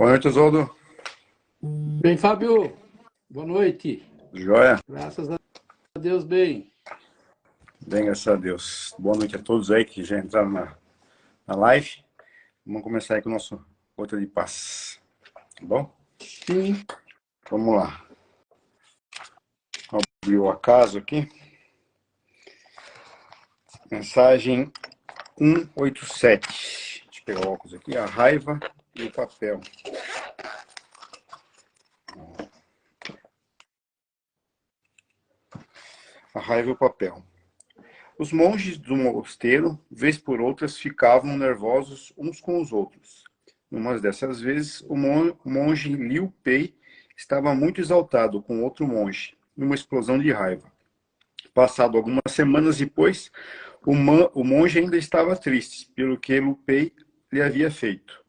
Boa noite, Oswaldo. Bem, Fábio, boa noite. Joia? Graças a Deus, bem. Bem, graças a Deus. Boa noite a todos aí que já entraram na live. Vamos começar aí com o nosso Rota de Paz. Tá bom? Sim. Vamos lá. Abrir o acaso aqui. Mensagem 187. Deixa eu pegar o óculos aqui. A raiva e o papel. A raiva e o papel. Os monges do mosteiro, vez por outras, ficavam nervosos uns com os outros. Numa dessas vezes, o monge Liu Pei estava muito exaltado com outro monge, numa explosão de raiva. Passado algumas semanas depois, o monge ainda estava triste pelo que Liu Pei lhe havia feito.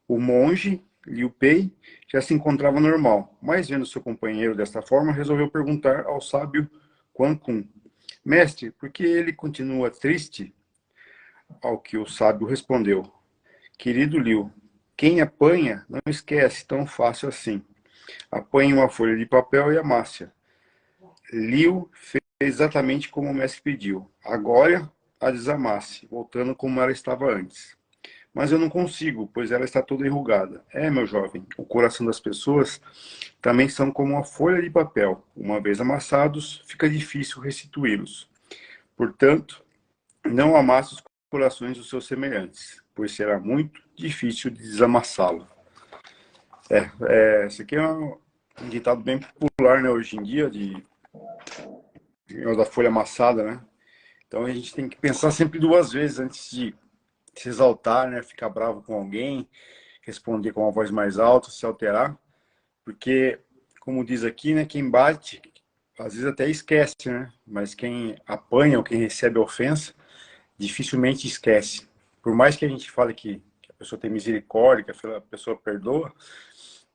O monge Liu Pei já se encontrava normal, mas vendo seu companheiro desta forma, resolveu perguntar ao sábio Quan Kun: Mestre, por que ele continua triste? Ao que o sábio respondeu: Querido Liu, quem apanha não esquece tão fácil assim. Apanhe uma folha de papel e amasse-a. Liu fez exatamente como o mestre pediu. Agora a desamasse, voltando como ela estava antes. Mas eu não consigo, pois ela está toda enrugada. É, meu jovem, o coração das pessoas também são como uma folha de papel. Uma vez amassados, fica difícil restituí-los. Portanto, não amasse os corações dos seus semelhantes, pois será muito difícil de desamassá-lo. Esse aqui é um ditado bem popular, né, hoje em dia, da folha amassada, né? Então a gente tem que pensar sempre duas vezes antes de se exaltar, né, ficar bravo com alguém, responder com uma voz mais alta, se alterar, porque, como diz aqui, né, quem bate, às vezes até esquece, né? Mas quem apanha ou quem recebe a ofensa, dificilmente esquece. Por mais que a gente fale que a pessoa tem misericórdia, que a pessoa perdoa,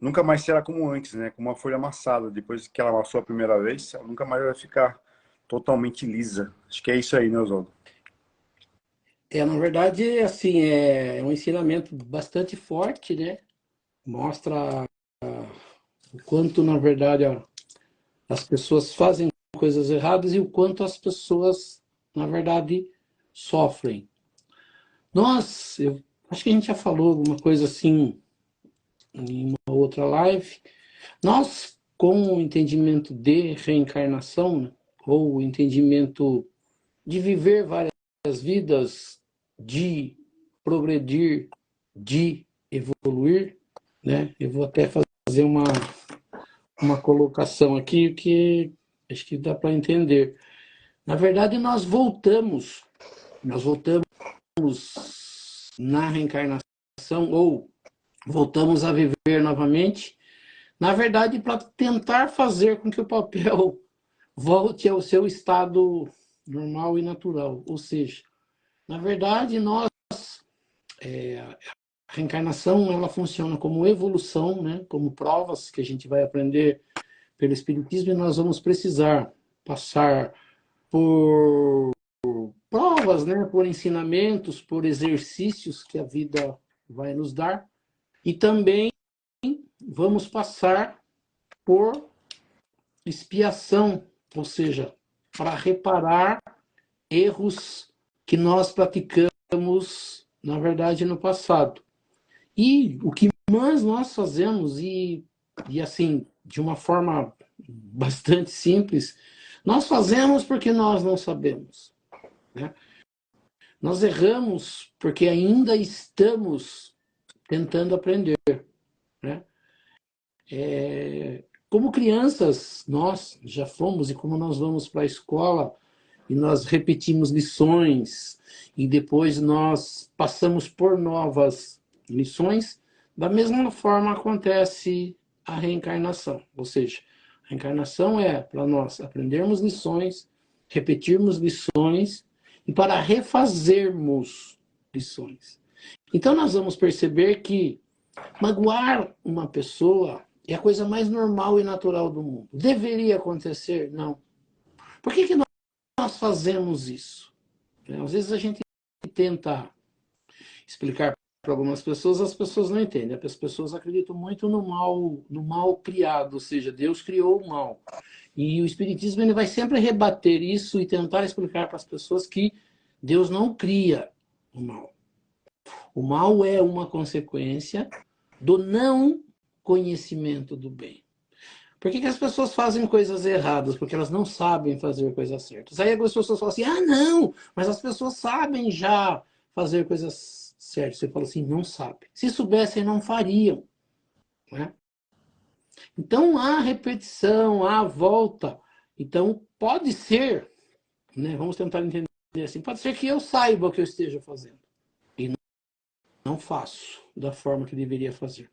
nunca mais será como antes, né? Como uma folha amassada. Depois que ela amassou a primeira vez, ela nunca mais vai ficar totalmente lisa. Acho que é isso aí, né, Oswaldo? Na verdade, assim, é um ensinamento bastante forte, né? Mostra o quanto, na verdade, as pessoas fazem coisas erradas e o quanto as pessoas, na verdade, sofrem. Eu acho que a gente já falou alguma coisa assim em uma outra live. Nós, com o entendimento de reencarnação, né, ou o entendimento de viver várias vidas, de progredir, de evoluir, né? Eu vou até fazer uma colocação aqui que acho que dá para entender. Na verdade, nós voltamos na reencarnação ou voltamos a viver novamente, na verdade, para tentar fazer com que o papel volte ao seu estado normal e natural. Ou seja, na verdade, a reencarnação ela funciona como evolução, né? Como provas que a gente vai aprender pelo Espiritismo e nós vamos precisar passar por provas, né? Por ensinamentos, por exercícios que a vida vai nos dar e também vamos passar por expiação, ou seja, para reparar erros que nós praticamos, na verdade, no passado. E o que mais nós fazemos, e assim, de uma forma bastante simples, nós fazemos porque nós não sabemos, né? Nós erramos porque ainda estamos tentando aprender, né? Como crianças, nós já fomos, e como nós vamos para a escola, e nós repetimos lições, e depois nós passamos por novas lições, da mesma forma acontece a reencarnação. Ou seja, a reencarnação é para nós aprendermos lições, repetirmos lições, e para refazermos lições. Então nós vamos perceber que magoar uma pessoa é a coisa mais normal e natural do mundo. Deveria acontecer? Não. Por que nós fazemos isso? Às vezes a gente tenta explicar para algumas pessoas, as pessoas não entendem. As pessoas acreditam muito no mal criado, ou seja, Deus criou o mal. E o Espiritismo ele vai sempre rebater isso e tentar explicar para as pessoas que Deus não cria o mal. O mal é uma consequência do não conhecimento do bem. Por que as pessoas fazem coisas erradas? Porque elas não sabem fazer coisas certas. Aí algumas pessoas falam assim, ah, não, mas as pessoas sabem já fazer coisas certas. Você fala assim, não sabe. Se soubessem, não fariam. Né? Então, há repetição, há volta. Então, pode ser, né, vamos tentar entender assim, pode ser que eu saiba o que eu esteja fazendo. E não faço da forma que deveria fazer.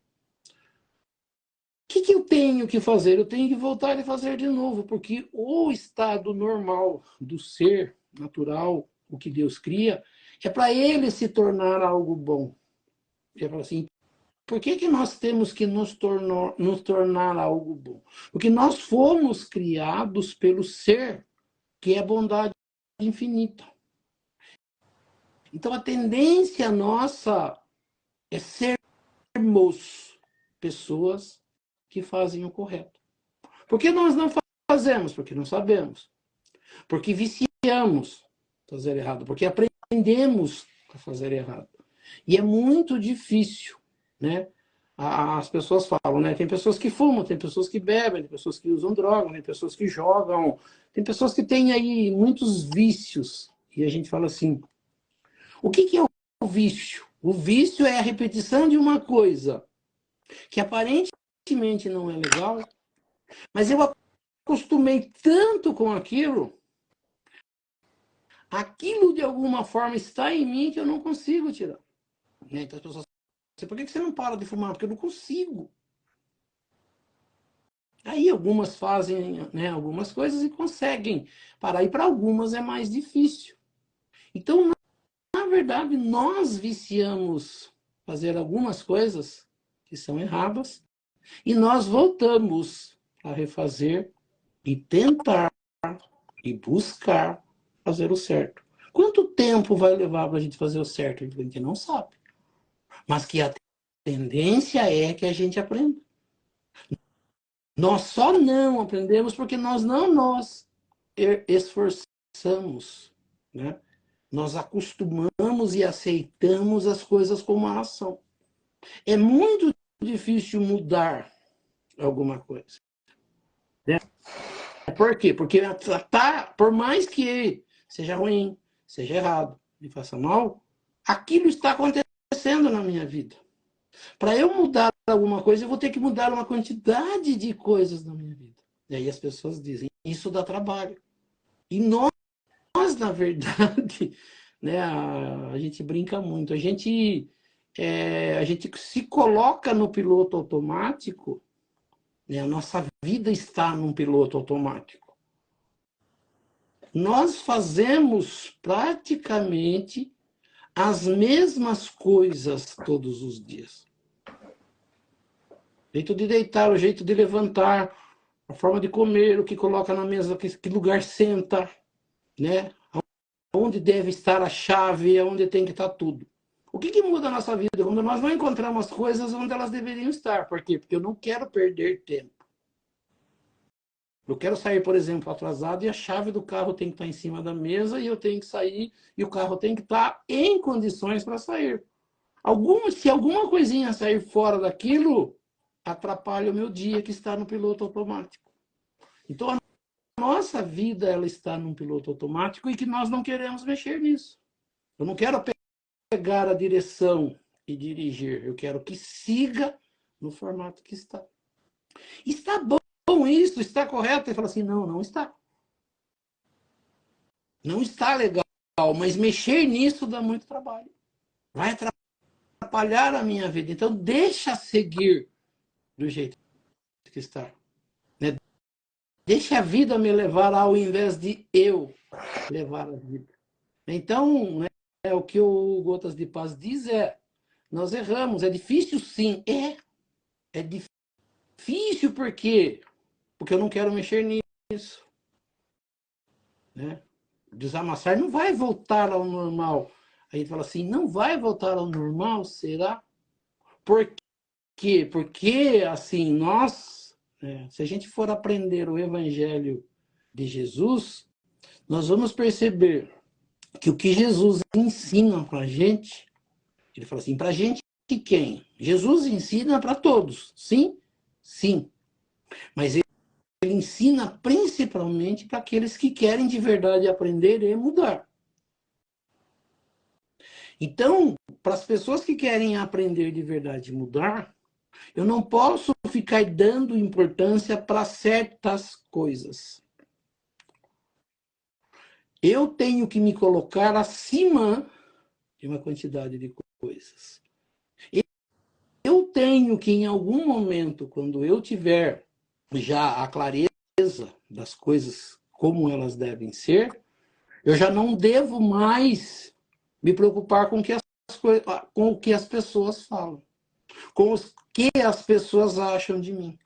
O que eu tenho que fazer? Eu tenho que voltar e fazer de novo, porque o estado normal do ser natural, o que Deus cria, é para ele se tornar algo bom. É para assim, por que nós temos que nos tornar algo bom? Porque nós fomos criados pelo ser, que é bondade infinita. Então a tendência nossa é sermos pessoas que fazem o correto. Por que nós não fazemos? Porque não sabemos. Porque viciamos a fazer errado. Porque aprendemos a fazer errado. E é muito difícil, né? As pessoas falam, né? Tem pessoas que fumam, tem pessoas que bebem, tem pessoas que usam droga, tem pessoas que jogam, tem pessoas que têm aí muitos vícios. E a gente fala assim, o que é o vício? O vício é a repetição de uma coisa que aparentemente não é legal, mas eu acostumei tanto com aquilo de alguma forma está em mim que eu não consigo tirar. Então as pessoas falam, por que você não para de fumar? Porque eu não consigo. Aí algumas fazem, né, algumas coisas e conseguem parar, e para algumas é mais difícil. Então, na verdade, nós viciamos fazer algumas coisas que são erradas e nós voltamos a refazer e tentar e buscar fazer o certo. Quanto tempo vai levar para a gente fazer o certo? A gente não sabe. Mas que a tendência é que a gente aprenda. Nós só não aprendemos porque nós não nos esforçamos. Né? Nós acostumamos e aceitamos as coisas como elas são. É muito difícil mudar alguma coisa. Né? Por quê? Porque por mais que seja ruim, seja errado, me faça mal, aquilo está acontecendo na minha vida. Para eu mudar alguma coisa, eu vou ter que mudar uma quantidade de coisas na minha vida. E aí as pessoas dizem, isso dá trabalho. E nós na verdade, né, a gente brinca muito. A gente se coloca no piloto automático, né, a nossa vida está num piloto automático. Nós fazemos praticamente as mesmas coisas todos os dias. O jeito de deitar, o jeito de levantar, a forma de comer, o que coloca na mesa, que lugar senta, né? Onde deve estar a chave, onde tem que estar tudo. O que muda a nossa vida? Quando nós não encontramos as coisas onde elas deveriam estar. Por quê? Porque eu não quero perder tempo. Eu quero sair, por exemplo, atrasado e a chave do carro tem que estar em cima da mesa e eu tenho que sair e o carro tem que estar em condições para sair. Se alguma coisinha sair fora daquilo, atrapalha o meu dia que está no piloto automático. Então, a nossa vida ela está num piloto automático e que nós não queremos mexer nisso. Eu não quero pegar a direção e dirigir. Eu quero que siga no formato que está. Está bom isso? Está correto? Ele fala assim, não, não está. Não está legal, mas mexer nisso dá muito trabalho. Vai atrapalhar a minha vida. Então, deixa seguir do jeito que está. Né? Deixa a vida me levar ao invés de eu levar a vida. Então, né, o que o Gotas de Paz diz nós erramos. É difícil, sim. É difícil por quê? Porque eu não quero mexer nisso. Né? Desamassar não vai voltar ao normal. a gente fala assim, não vai voltar ao normal, será? Por quê? Porque, assim, nós, se a gente for aprender o Evangelho de Jesus, nós vamos perceber que o que Jesus ensina para a gente, ele fala assim, para a gente quem? Jesus ensina para todos, sim? Sim. Mas ele ensina principalmente para aqueles que querem de verdade aprender e mudar. Então, para as pessoas que querem aprender de verdade e mudar, eu não posso ficar dando importância para certas coisas. Eu tenho que me colocar acima de uma quantidade de coisas. Eu tenho que, em algum momento, quando eu tiver já a clareza das coisas como elas devem ser, eu já não devo mais me preocupar com o que as pessoas falam, com o que as pessoas acham de mim.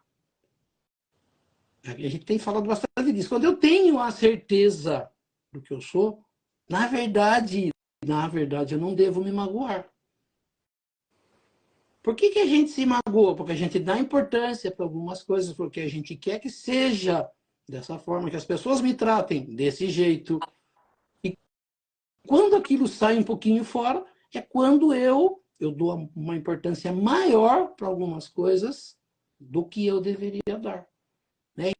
A gente tem falado bastante disso. Quando eu tenho a certeza do que eu sou, na verdade, eu não devo me magoar. Por que a gente se magoa? Porque a gente dá importância para algumas coisas, porque a gente quer que seja dessa forma, que as pessoas me tratem desse jeito. E quando aquilo sai um pouquinho fora, é quando eu dou uma importância maior para algumas coisas do que eu deveria dar. Né?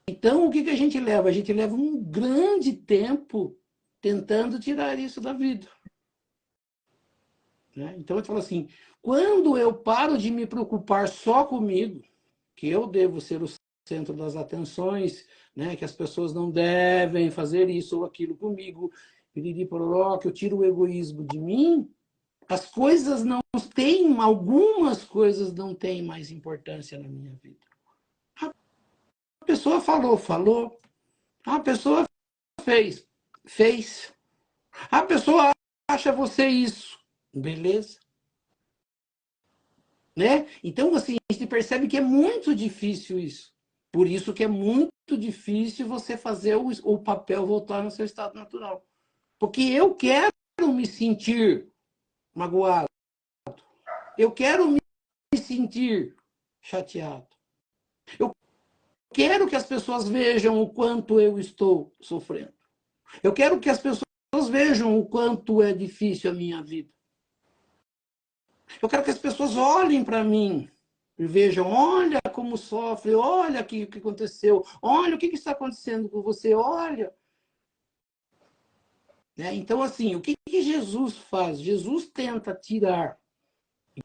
Então, o que a gente leva? A gente leva um grande tempo tentando tirar isso da vida. Né? Então, eu falo assim, quando eu paro de me preocupar só comigo, que eu devo ser o centro das atenções, né? Que as pessoas não devem fazer isso ou aquilo comigo, que eu tiro o egoísmo de mim, as coisas não têm, algumas coisas não têm mais importância na minha vida. A pessoa falou. A pessoa fez. A pessoa acha você isso. Beleza? Né? Então, assim, a gente percebe que é muito difícil isso. Por isso que é muito difícil você fazer o papel voltar no seu estado natural. Porque eu quero me sentir magoado. Eu quero me sentir chateado. Eu quero que as pessoas vejam o quanto eu estou sofrendo. Eu quero que as pessoas vejam o quanto é difícil a minha vida. Eu quero que as pessoas olhem para mim e vejam, olha como sofre, olha o que aconteceu, olha o que está acontecendo com você, olha. Né? Então, assim, o que Jesus faz? Jesus tenta tirar e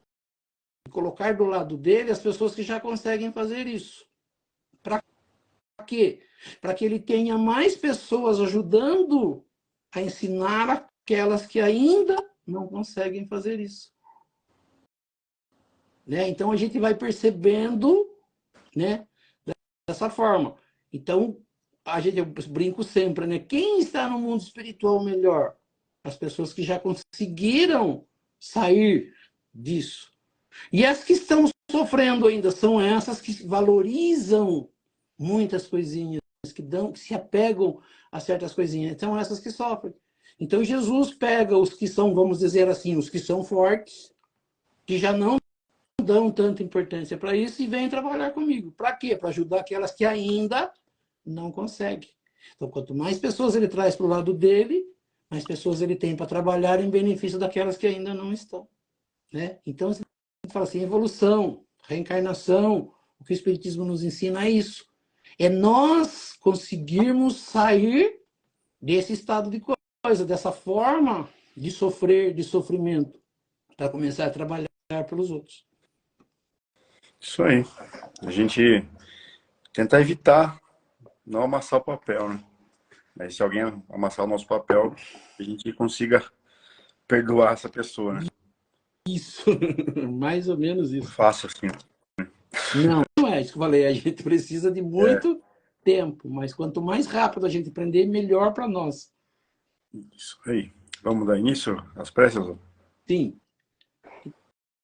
colocar do lado dele as pessoas que já conseguem fazer isso. Para quê? Para que ele tenha mais pessoas ajudando a ensinar aquelas que ainda não conseguem fazer isso. Né? Então, a gente vai percebendo, né, dessa forma. Então, eu brinco sempre, né? Quem está no mundo espiritual melhor? As pessoas que já conseguiram sair disso. E as que estão sofrendo ainda são essas que valorizam muitas coisinhas, que se apegam a certas coisinhas. São essas que sofrem. Então, Jesus pega os que são, vamos dizer assim, os que são fortes, que já não dão tanta importância para isso e vêm trabalhar comigo. Para quê? Para ajudar aquelas que ainda não conseguem. Então, quanto mais pessoas ele traz para o lado dele, mais pessoas ele tem para trabalhar em benefício daquelas que ainda não estão. Né? Então, a gente fala assim, evolução, reencarnação, o que o Espiritismo nos ensina é isso. É nós conseguirmos sair desse estado de coisa, dessa forma de sofrer, de sofrimento, para começar a trabalhar pelos outros. Isso aí. A gente tentar evitar não amassar o papel, né? Mas se alguém amassar o nosso papel, a gente consiga perdoar essa pessoa, né? Isso, mais ou menos isso. Fácil assim. Não é isso que eu falei, a gente precisa de muito tempo, mas quanto mais rápido a gente aprender, melhor para nós. Isso aí. Vamos dar início às pressas? Sim.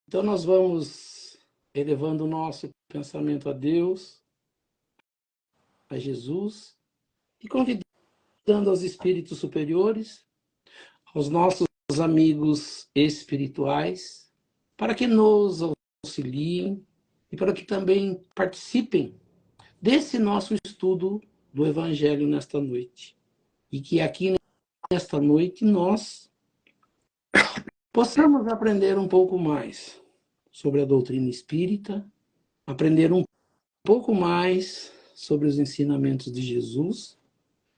Então nós vamos elevando o nosso pensamento a Deus, a Jesus, e convidando aos espíritos superiores, aos nossos amigos espirituais, para que nos auxiliem e para que também participem desse nosso estudo do Evangelho nesta noite. E que aqui nesta noite nós possamos aprender um pouco mais sobre a doutrina espírita, aprender um pouco mais sobre os ensinamentos de Jesus,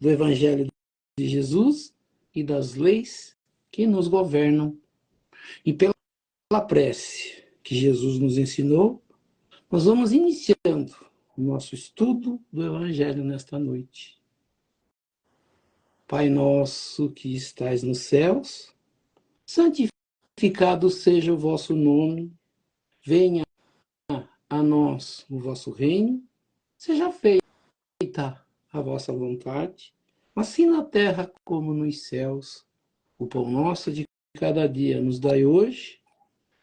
do Evangelho de Jesus e das leis que nos governam. E pela prece que Jesus nos ensinou, nós vamos iniciando o nosso estudo do Evangelho nesta noite. Pai nosso que estais nos céus, santificado seja o vosso nome, venha a nós o vosso reino, seja feita a vossa vontade, assim na terra como nos céus. O pão nosso de cada dia nos dai hoje,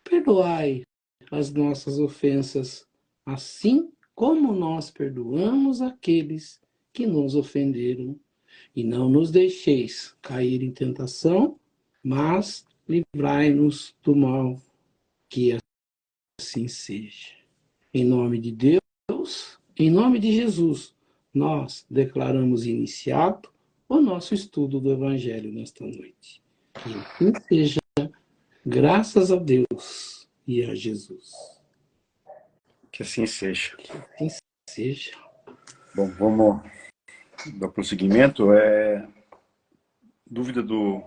perdoai as nossas ofensas, assim como nós perdoamos aqueles que nos ofenderam. E não nos deixeis cair em tentação, mas livrai-nos do mal, que assim seja. Em nome de Deus, em nome de Jesus, nós declaramos iniciado o nosso estudo do Evangelho nesta noite. Que assim seja, graças a Deus e a Jesus. Que assim seja. Que assim seja. Bom, vamos dar prosseguimento. Dúvida do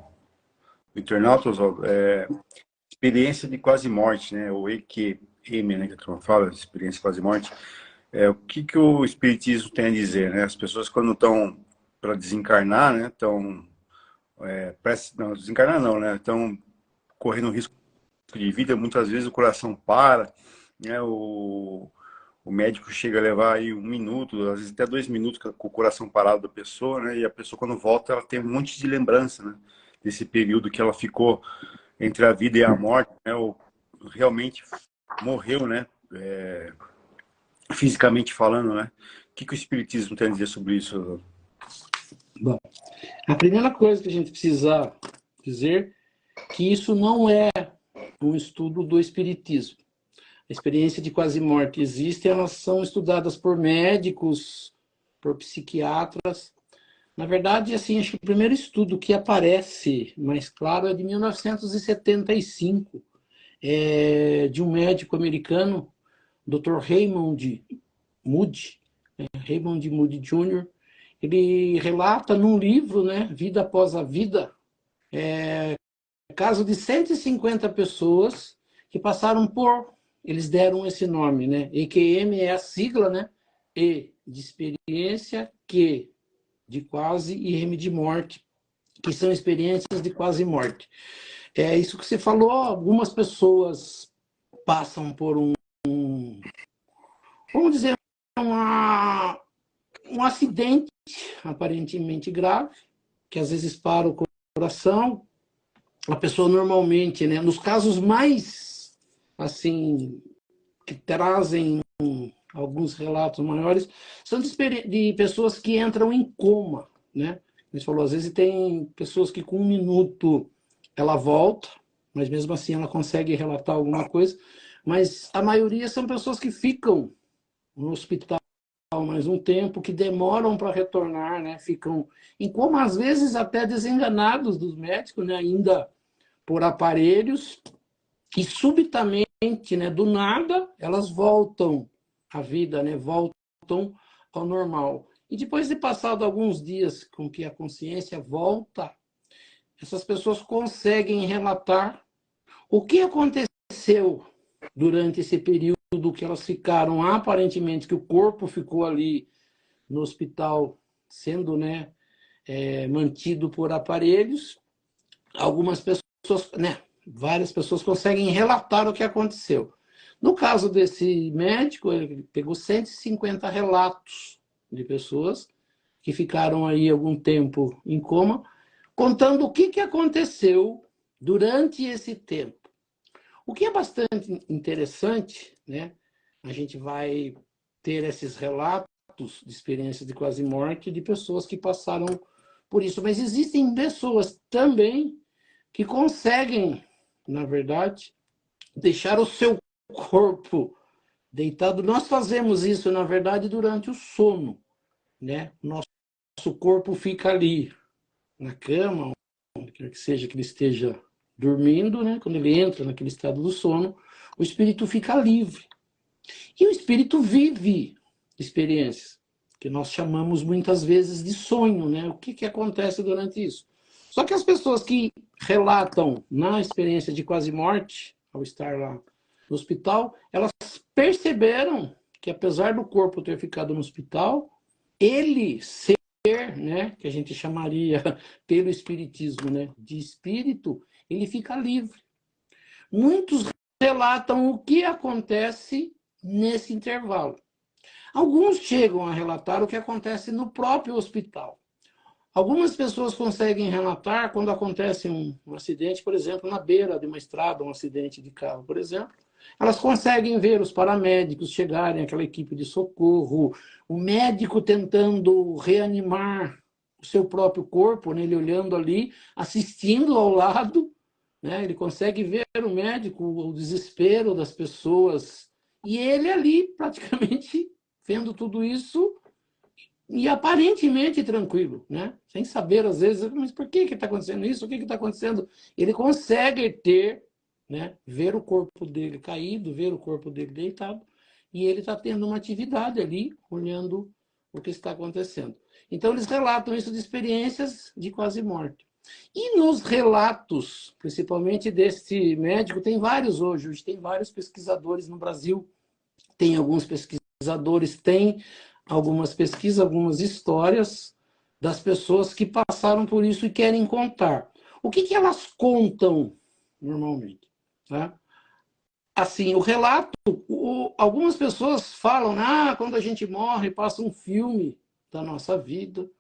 internauta, Oswaldo, experiência de quase morte, né? O EQM, né, que a turma fala, experiência de quase morte. O que o Espiritismo tem a dizer, né? As pessoas, quando estão para desencarnar, né? Não, desencarnar não, né? Estão correndo risco de vida, muitas vezes o coração para, né? O médico chega a levar aí 1 minuto, às vezes até 2 minutos com o coração parado da pessoa, né? E a pessoa, quando volta, ela tem um monte de lembrança, né? Desse período que ela ficou entre a vida e a morte, né? Ou realmente morreu, né? Fisicamente falando, né? O que o Espiritismo tem a dizer sobre isso? Bom, a primeira coisa que a gente precisa dizer é que isso não é um estudo do Espiritismo. A experiência de quase morte existe, elas são estudadas por médicos, por psiquiatras. Na verdade, assim, acho que o primeiro estudo que aparece mais claro é de 1975, de um médico americano, Dr. Raymond Moody, Raymond Moody Jr. Ele relata num livro, né, Vida Após a Vida, caso de 150 pessoas que passaram por, eles deram esse nome, né? EQM é a sigla, né? E de experiência, Q de quase e M de morte, que são experiências de quase morte. É isso que você falou, algumas pessoas passam por vamos dizer, um acidente aparentemente grave, que às vezes para o coração. A pessoa normalmente, né, nos casos mais, assim, que trazem alguns relatos maiores, são de pessoas que entram em coma, né? Você falou, às vezes tem pessoas que com 1 minuto ela volta, mas mesmo assim ela consegue relatar alguma coisa, mas a maioria são pessoas que ficam no hospital mais um tempo, que demoram para retornar, né? Ficam em coma, às vezes até desenganados dos médicos, né? Ainda por aparelhos, e subitamente, né, do nada, elas voltam à vida, né? Voltam ao normal. E depois de passado alguns dias com que a consciência volta, essas pessoas conseguem relatar o que aconteceu durante esse período que elas ficaram, aparentemente, que o corpo ficou ali no hospital sendo, né, mantido por aparelhos. Algumas pessoas, né, várias pessoas conseguem relatar o que aconteceu. No caso desse médico, ele pegou 150 relatos de pessoas que ficaram aí algum tempo em coma, contando o que aconteceu durante esse tempo. O que é bastante interessante, né? A gente vai ter esses relatos de experiências de quase morte de pessoas que passaram por isso. Mas existem pessoas também que conseguem, na verdade, deixar o seu corpo deitado. Nós fazemos isso, na verdade, durante o sono, né? Nosso corpo fica ali na cama, onde quer que seja que ele esteja dormindo, né? Quando ele entra naquele estado do sono, o espírito fica livre. E o espírito vive experiências, que nós chamamos muitas vezes de sonho, né? O que acontece durante isso? Só que as pessoas que relatam na experiência de quase morte, ao estar lá no hospital, elas perceberam que apesar do corpo ter ficado no hospital, ele ser, né, que a gente chamaria pelo espiritismo, né, de espírito, ele fica livre. Muitos relatam o que acontece nesse intervalo. Alguns chegam a relatar o que acontece no próprio hospital. Algumas pessoas conseguem relatar quando acontece um acidente, por exemplo, na beira de uma estrada, um acidente de carro, por exemplo. Elas conseguem ver os paramédicos chegarem, aquela equipe de socorro, o médico tentando reanimar o seu próprio corpo, né, ele olhando ali, assistindo ao lado, né, ele consegue ver o médico, o desespero das pessoas, e ele ali praticamente vendo tudo isso e aparentemente tranquilo, né? Sem saber, às vezes, mas por que está acontecendo isso? O que está acontecendo? Ele consegue ter, né, ver o corpo dele caído, ver o corpo dele deitado, e ele está tendo uma atividade ali, olhando o que está acontecendo. Então, eles relatam isso de experiências de quase morte. E nos relatos, principalmente desse médico, tem vários hoje tem vários pesquisadores no Brasil, tem alguns pesquisadores, tem algumas pesquisas, algumas histórias das pessoas que passaram por isso e querem contar. O que elas contam normalmente? Né? Assim, o relato, algumas pessoas falam, quando a gente morre, passa um filme da nossa vida,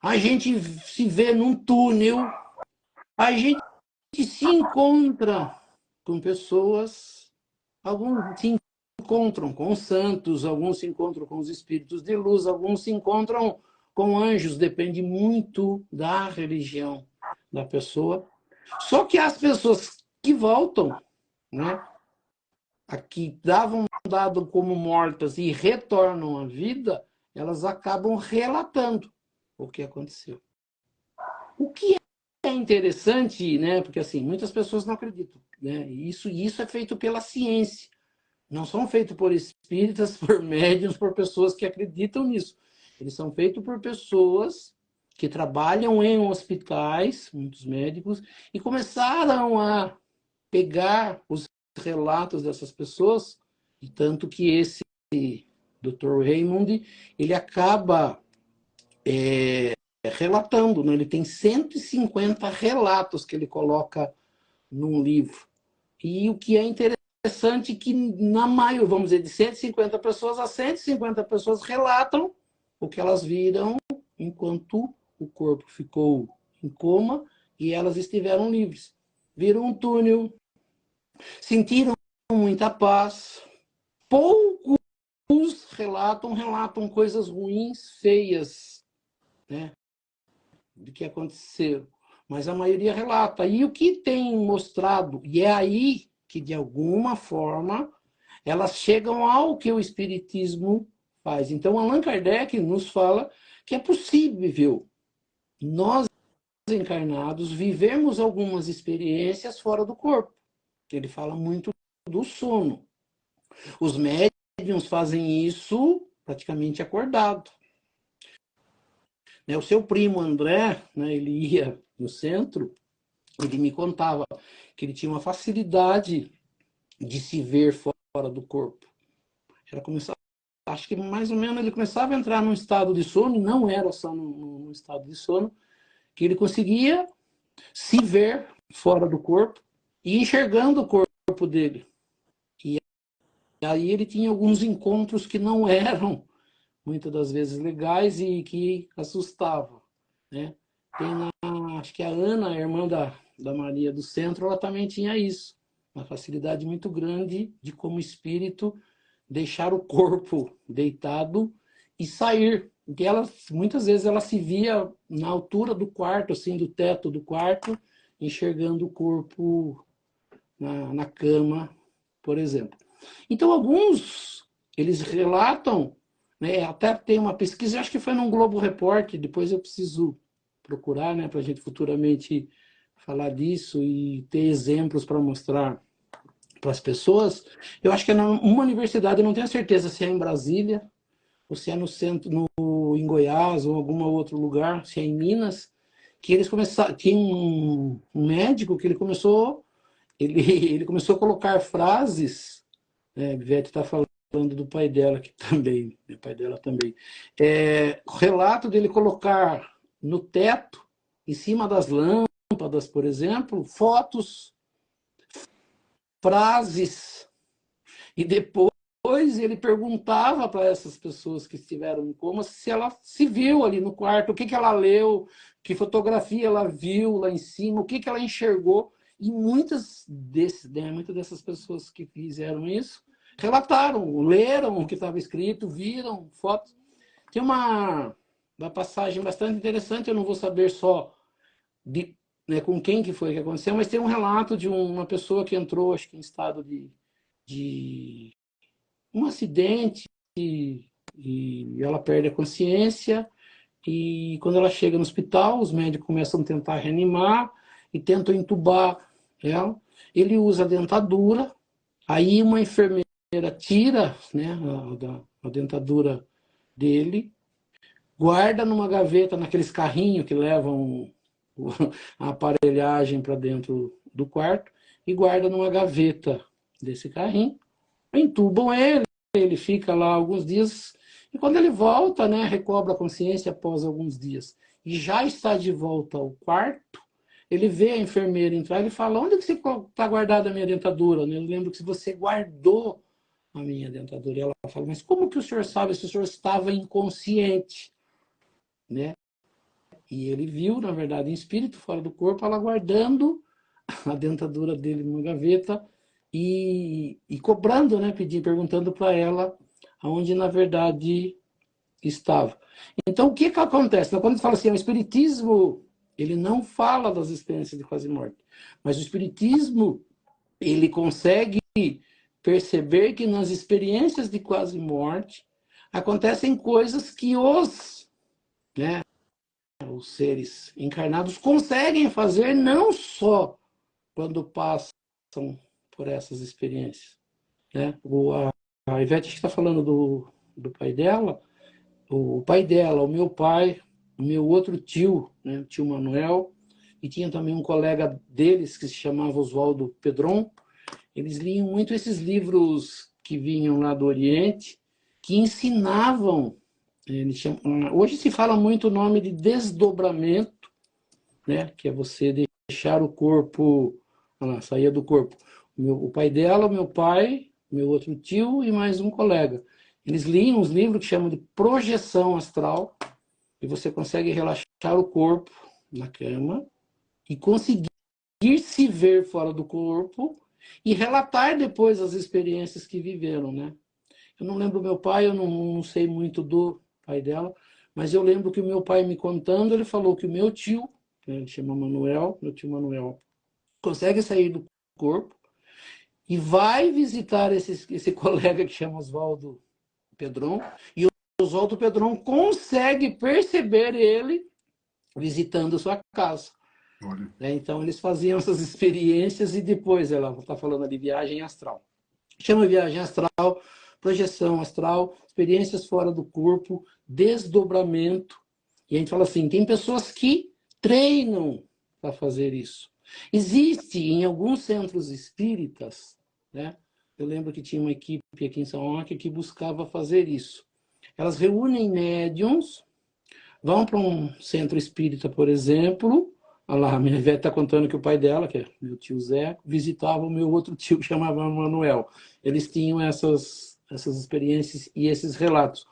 a gente se vê num túnel, a gente se encontra com pessoas, alguns se encontram com os santos, alguns se encontram com os espíritos de luz, alguns se encontram com anjos, depende muito da religião da pessoa. Só que as pessoas que voltam, né, aqui davam dado como mortas e retornam à vida, elas acabam relatando o que aconteceu. O que é interessante, né, porque assim, muitas pessoas não acreditam, né, isso é feito pela ciência. Não são feitos por espíritas, por médiuns, por pessoas que acreditam nisso. Eles são feitos por pessoas que trabalham em hospitais, muitos médicos, e começaram a pegar os relatos dessas pessoas, e tanto que esse Dr. Raymond, ele acaba relatando, né? Ele tem 150 relatos que ele coloca num livro. E o que é interessante é que, na maioria, vamos dizer, de 150 pessoas, as 150 pessoas relatam o que elas viram enquanto o corpo ficou em coma e elas estiveram livres. Viram um túnel, sentiram muita paz. Poucos relatam coisas ruins, feias, né, do que aconteceu. Mas a maioria relata. E o que tem mostrado, e é aí que, de alguma forma, elas chegam ao que o Espiritismo faz. Então, Allan Kardec nos fala que é possível nós, encarnados, vivermos algumas experiências fora do corpo. Ele fala muito do sono. Os médiuns fazem isso praticamente acordado. O seu primo André, né, ele ia no centro, ele me contava que ele tinha uma facilidade de se ver fora do corpo. Acho que mais ou menos ele começava a entrar num estado de sono, e não era só num estado de sono, que ele conseguia se ver fora do corpo e enxergando o corpo dele. E aí ele tinha alguns encontros que não eram, muitas das vezes, legais e que assustavam, né? Acho que a Ana, a irmã da Maria do Centro, ela também tinha isso, uma facilidade muito grande de, como espírito, deixar o corpo deitado e sair. Porque muitas vezes ela se via na altura do quarto, assim, do teto do quarto, enxergando o corpo na cama, por exemplo. Então, alguns, eles relatam, né, até tem uma pesquisa, acho que foi num Globo Repórter, depois eu preciso procurar, né, para a gente futuramente falar disso e ter exemplos para mostrar para as pessoas. Eu acho que é numa universidade, eu não tenho certeza se é em Brasília, ou se é no centro, em Goiás, ou algum outro lugar, se é em Minas, que eles começaram, tinha um médico que ele começou a colocar frases, né, Ivete está falando do pai dela aqui também, o pai dela também, o relato dele colocar no teto, em cima das lâmpadas, por exemplo, fotos, frases, e depois ele perguntava para essas pessoas que estiveram em coma se ela se viu ali no quarto, o que ela leu, que fotografia ela viu lá em cima, o que ela enxergou. E muitas dessas pessoas que fizeram isso relataram, leram o que estava escrito, viram fotos. Tem uma passagem bastante interessante, eu não vou saber só né, com quem que foi que aconteceu, mas tem um relato de uma pessoa que entrou, acho que em estado de um acidente e ela perde a consciência, e quando ela chega no hospital, os médicos começam a tentar reanimar e tentam entubar ela. Ele usa a dentadura, aí uma enfermeira tira, né, a dentadura dele, guarda numa gaveta, naqueles carrinhos que levam a aparelhagem para dentro do quarto, e guarda numa gaveta desse carrinho, entubam ele fica lá alguns dias, e quando ele volta, né, recobra a consciência após alguns dias, e já está de volta ao quarto, ele vê a enfermeira entrar, ele fala, onde que está guardada a minha dentadura? Eu lembro que se você guardou a minha dentadura. E ela fala, mas como que o senhor sabe se o senhor estava inconsciente? Né? E ele viu, na verdade, em espírito, fora do corpo, ela guardando a dentadura dele numa gaveta e cobrando, né, perguntando para ela aonde, na verdade, estava. Então, o que acontece? Quando a gente fala assim, o espiritismo, ele não fala das experiências de quase morte, mas o espiritismo, ele consegue perceber que nas experiências de quase morte acontecem coisas que né, os seres encarnados conseguem fazer não só quando passam por essas experiências. Né? A Ivete está falando do pai dela, o pai dela, o meu pai, o meu outro tio, né, o tio Manuel, e tinha também um colega deles que se chamava Oswaldo Pedron. Eles liam muito esses livros que vinham lá do Oriente, que ensinavam, hoje se fala muito o nome de desdobramento, né, que é você deixar o corpo, sair do corpo. O pai dela, o meu pai, meu outro tio e mais um colega. Eles liam uns livros que chamam de projeção astral, e você consegue relaxar o corpo na cama e conseguir se ver fora do corpo e relatar depois as experiências que viveram, né? Eu não lembro do meu pai, eu não sei muito do pai dela, mas eu lembro que o meu pai me contando, ele falou que o meu tio, ele chama Manuel, meu tio Manuel, consegue sair do corpo e vai visitar esse colega que chama Oswaldo Pedron, e o Oswaldo Pedron consegue perceber ele visitando sua casa. Olha. Então, eles faziam essas experiências e depois, ela está falando de viagem astral. Chama viagem astral, projeção astral, experiências fora do corpo, desdobramento. E a gente fala assim, tem pessoas que treinam para fazer isso. Existe em alguns centros espíritas, né? Eu lembro que tinha uma equipe aqui em São Roque que buscava fazer isso. Elas reúnem médiums, vão para um centro espírita, por exemplo. Olha lá, a minha Ivete está contando que o pai dela, que é meu tio Zé, visitava o meu outro tio que chamava Manuel. Eles tinham essas experiências e esses relatos.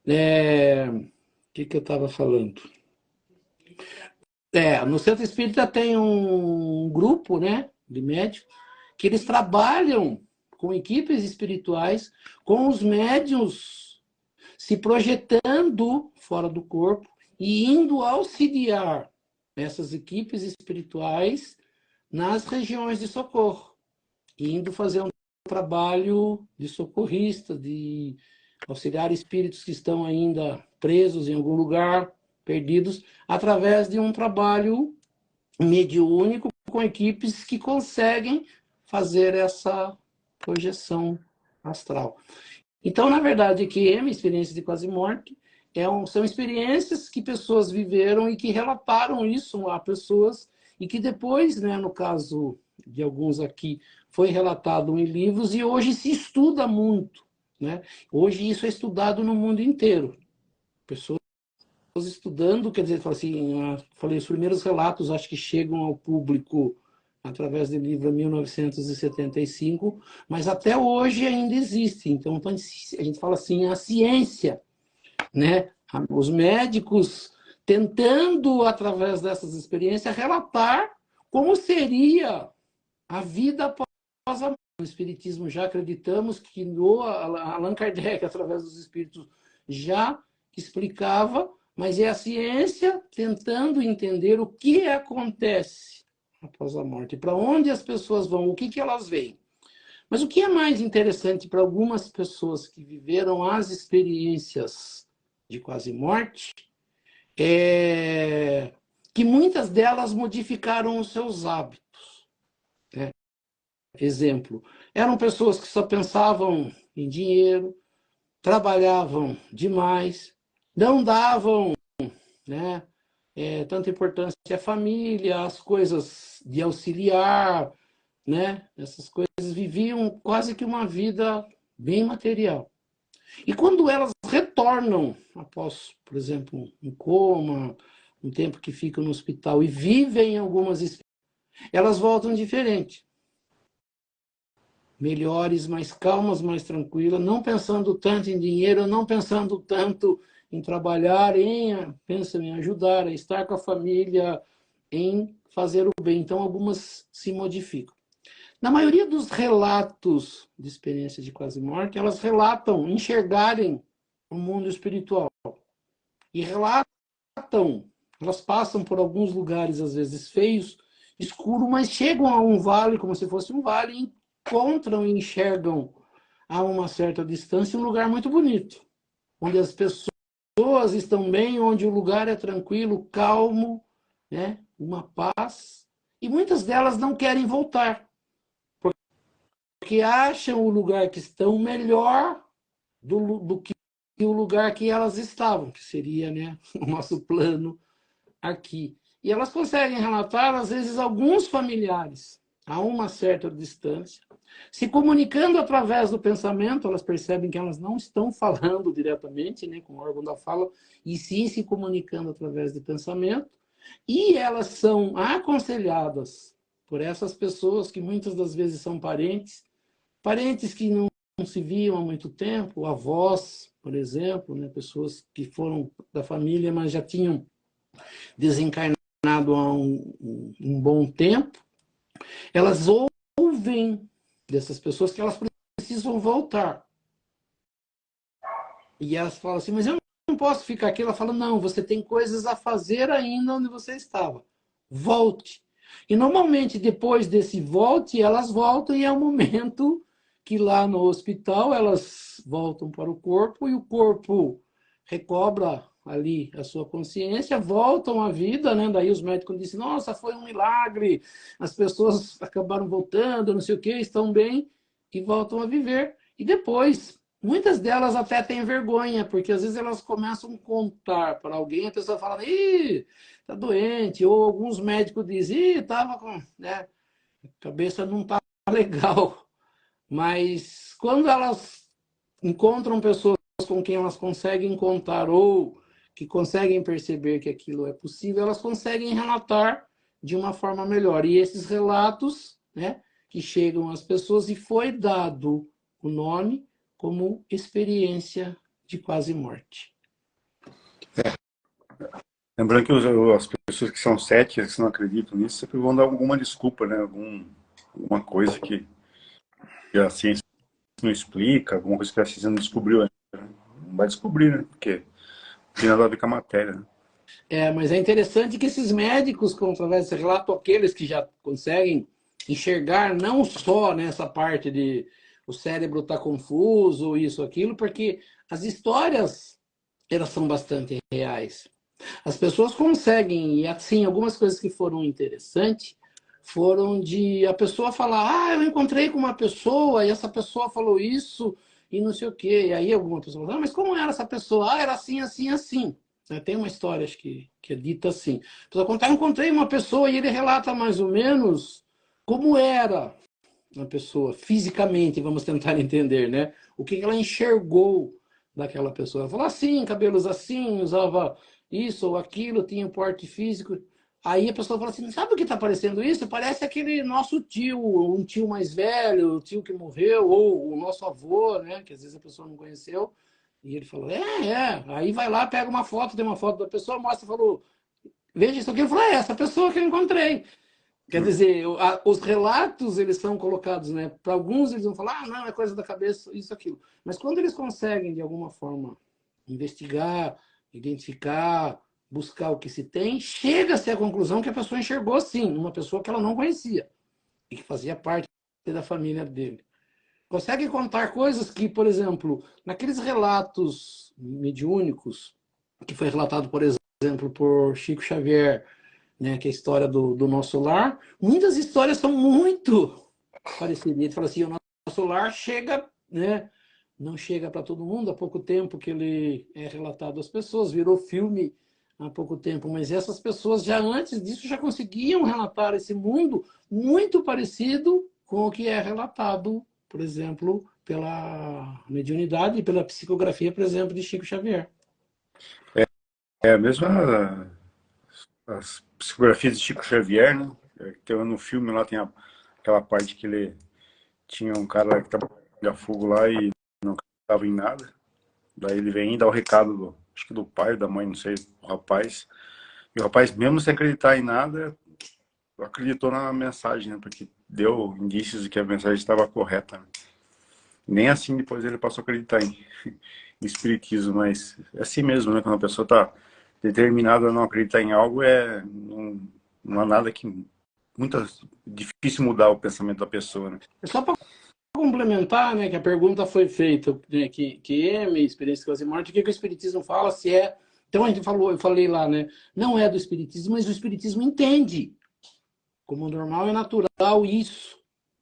O que eu estava falando? No centro espírita tem um grupo, né, de médicos que eles trabalham com equipes espirituais, com os médiuns se projetando fora do corpo e indo auxiliar essas equipes espirituais nas regiões de socorro, indo fazer um trabalho de socorrista, de auxiliar espíritos que estão ainda presos em algum lugar, perdidos, através de um trabalho mediúnico com equipes que conseguem fazer essa projeção astral. Então, na verdade, EQM, experiência de quase morte, são experiências que pessoas viveram e que relataram isso a pessoas e que depois, né, no caso de alguns aqui, foi relatado em livros e hoje se estuda muito, né? Hoje isso é estudado no mundo inteiro. Pessoas estudando, quer dizer, assim, falei, os primeiros relatos acho que chegam ao público através do livro 1975, mas até hoje ainda existe. Então, a gente fala assim, a ciência, né? Os médicos tentando, através dessas experiências, relatar como seria a vida após a morte. No Espiritismo já acreditamos que Allan Kardec, através dos Espíritos, já explicava, mas é a ciência tentando entender o que acontece após a morte, para onde as pessoas vão, o que elas veem. Mas o que é mais interessante para algumas pessoas que viveram as experiências de quase morte é que muitas delas modificaram os seus hábitos. Né? Exemplo, eram pessoas que só pensavam em dinheiro, trabalhavam demais, não davam, né, tanta importância à família, às coisas de auxiliar, né, essas coisas, viviam quase que uma vida bem material. E quando elas retornam, após, por exemplo, um coma, um tempo que ficam no hospital e vivem algumas experiências, elas voltam diferente. Melhores, mais calmas, mais tranquilas, não pensando tanto em dinheiro, não pensando tanto em trabalhar, pensam em ajudar, em estar com a família, em fazer o bem. Então, algumas se modificam. Na maioria dos relatos de experiência de quase morte, elas relatam enxergarem o mundo espiritual. E relatam, elas passam por alguns lugares, às vezes feios, escuro, mas chegam a um vale, como se fosse um vale, e encontram e enxergam a uma certa distância um lugar muito bonito, onde as pessoas estão bem, onde o lugar é tranquilo, calmo, né? Uma paz. E muitas delas não querem voltar, porque acham o lugar que estão melhor do que o lugar que elas estavam, que seria, né, o nosso plano aqui. E elas conseguem relatar, às vezes, alguns familiares a uma certa distância, se comunicando através do pensamento, elas percebem que elas não estão falando diretamente, né, com o órgão da fala, e sim se comunicando através de pensamento, e elas são aconselhadas por essas pessoas que muitas das vezes são parentes que não se viam há muito tempo, avós, por exemplo, né, pessoas que foram da família, mas já tinham desencarnado há um bom tempo, elas ouvem dessas pessoas que elas precisam voltar. E elas falam assim, mas eu não posso ficar aqui. Ela fala, não, você tem coisas a fazer ainda onde você estava. Volte. E normalmente, depois desse volte, elas voltam e é o momento que lá no hospital elas voltam para o corpo e o corpo recobra ali a sua consciência, voltam à vida, né? Daí os médicos dizem, nossa, foi um milagre, as pessoas acabaram voltando, não sei o que, estão bem e voltam a viver. E depois, muitas delas até têm vergonha, porque às vezes elas começam a contar para alguém, a pessoa fala, ih, tá doente, ou alguns médicos dizem, ih, tava com, né, a cabeça não tá legal. Mas quando elas encontram pessoas com quem elas conseguem contar ou que conseguem perceber que aquilo é possível, elas conseguem relatar de uma forma melhor. E esses relatos, né, que chegam às pessoas, e foi dado o nome como experiência de quase morte. Lembrando que as pessoas que são céticas, que não acreditam nisso, sempre vão dar alguma desculpa, né? Alguma coisa que a ciência não explica, alguma coisa que a ciência não descobriu ainda. Não vai descobrir, né? Porque não tem nada a ver com a matéria, né? Mas é interessante que esses médicos, através desse relato, aqueles que já conseguem enxergar não só nessa parte de o cérebro está confuso, isso, aquilo, porque as histórias, elas são bastante reais. As pessoas conseguem, e assim, algumas coisas que foram interessantes, foram de a pessoa falar, eu encontrei com uma pessoa, e essa pessoa falou isso, e não sei o quê. E aí alguma pessoa fala, mas como era essa pessoa? Era assim, assim, assim. Tem uma história, acho que é dita assim. A pessoa conta, encontrei uma pessoa, e ele relata mais ou menos como era a pessoa, fisicamente, vamos tentar entender, né? O que ela enxergou daquela pessoa. Ela falou assim, cabelos assim, usava isso ou aquilo, tinha um porte físico. Aí a pessoa fala assim, sabe o que está parecendo isso? Parece aquele nosso tio, um tio mais velho, o tio que morreu, ou o nosso avô, né? Que às vezes a pessoa não conheceu. E ele falou, Aí vai lá, pega uma foto, tem uma foto da pessoa, mostra, falou, veja isso aqui. Ele falou, essa pessoa que eu encontrei. Quer dizer, os relatos, eles são colocados, né? Para alguns, eles vão falar, não, é coisa da cabeça, isso, aquilo. Mas quando eles conseguem, de alguma forma, investigar, identificar, buscar o que se tem, chega-se à conclusão que a pessoa enxergou, sim, uma pessoa que ela não conhecia e que fazia parte da família dele. Consegue contar coisas que, por exemplo, naqueles relatos mediúnicos, que foi relatado, por exemplo, por Chico Xavier, né, que é a história do nosso lar, muitas histórias são muito parecidas. Ele fala assim, o nosso lar chega, né, não chega para todo mundo, há pouco tempo que ele é relatado às pessoas, virou filme há pouco tempo, mas essas pessoas já antes disso já conseguiam relatar esse mundo muito parecido com o que é relatado, por exemplo, pela mediunidade e pela psicografia, por exemplo, de Chico Xavier. É a mesma as psicografias de Chico Xavier, né? Tem no filme lá, tem aquela parte que ele tinha um cara que trabalhava fogo lá e não acreditava em nada. Daí ele vem e dá o recado, acho que do pai, da mãe, não sei, o rapaz. E o rapaz, mesmo sem acreditar em nada, acreditou na mensagem, né? Porque deu indícios de que a mensagem estava correta. Né? Nem assim depois ele passou a acreditar em espiritismo, mas é assim mesmo, né? Quando a pessoa está determinada a não acreditar em algo, não há nada que... Muito difícil mudar o pensamento da pessoa, né? É só para complementar, né, que a pergunta foi feita, né, que M, experiência quase morte, o que o Espiritismo fala, se é... Então, a gente falou, eu falei lá, né, não é do Espiritismo, mas o Espiritismo entende como normal e natural isso,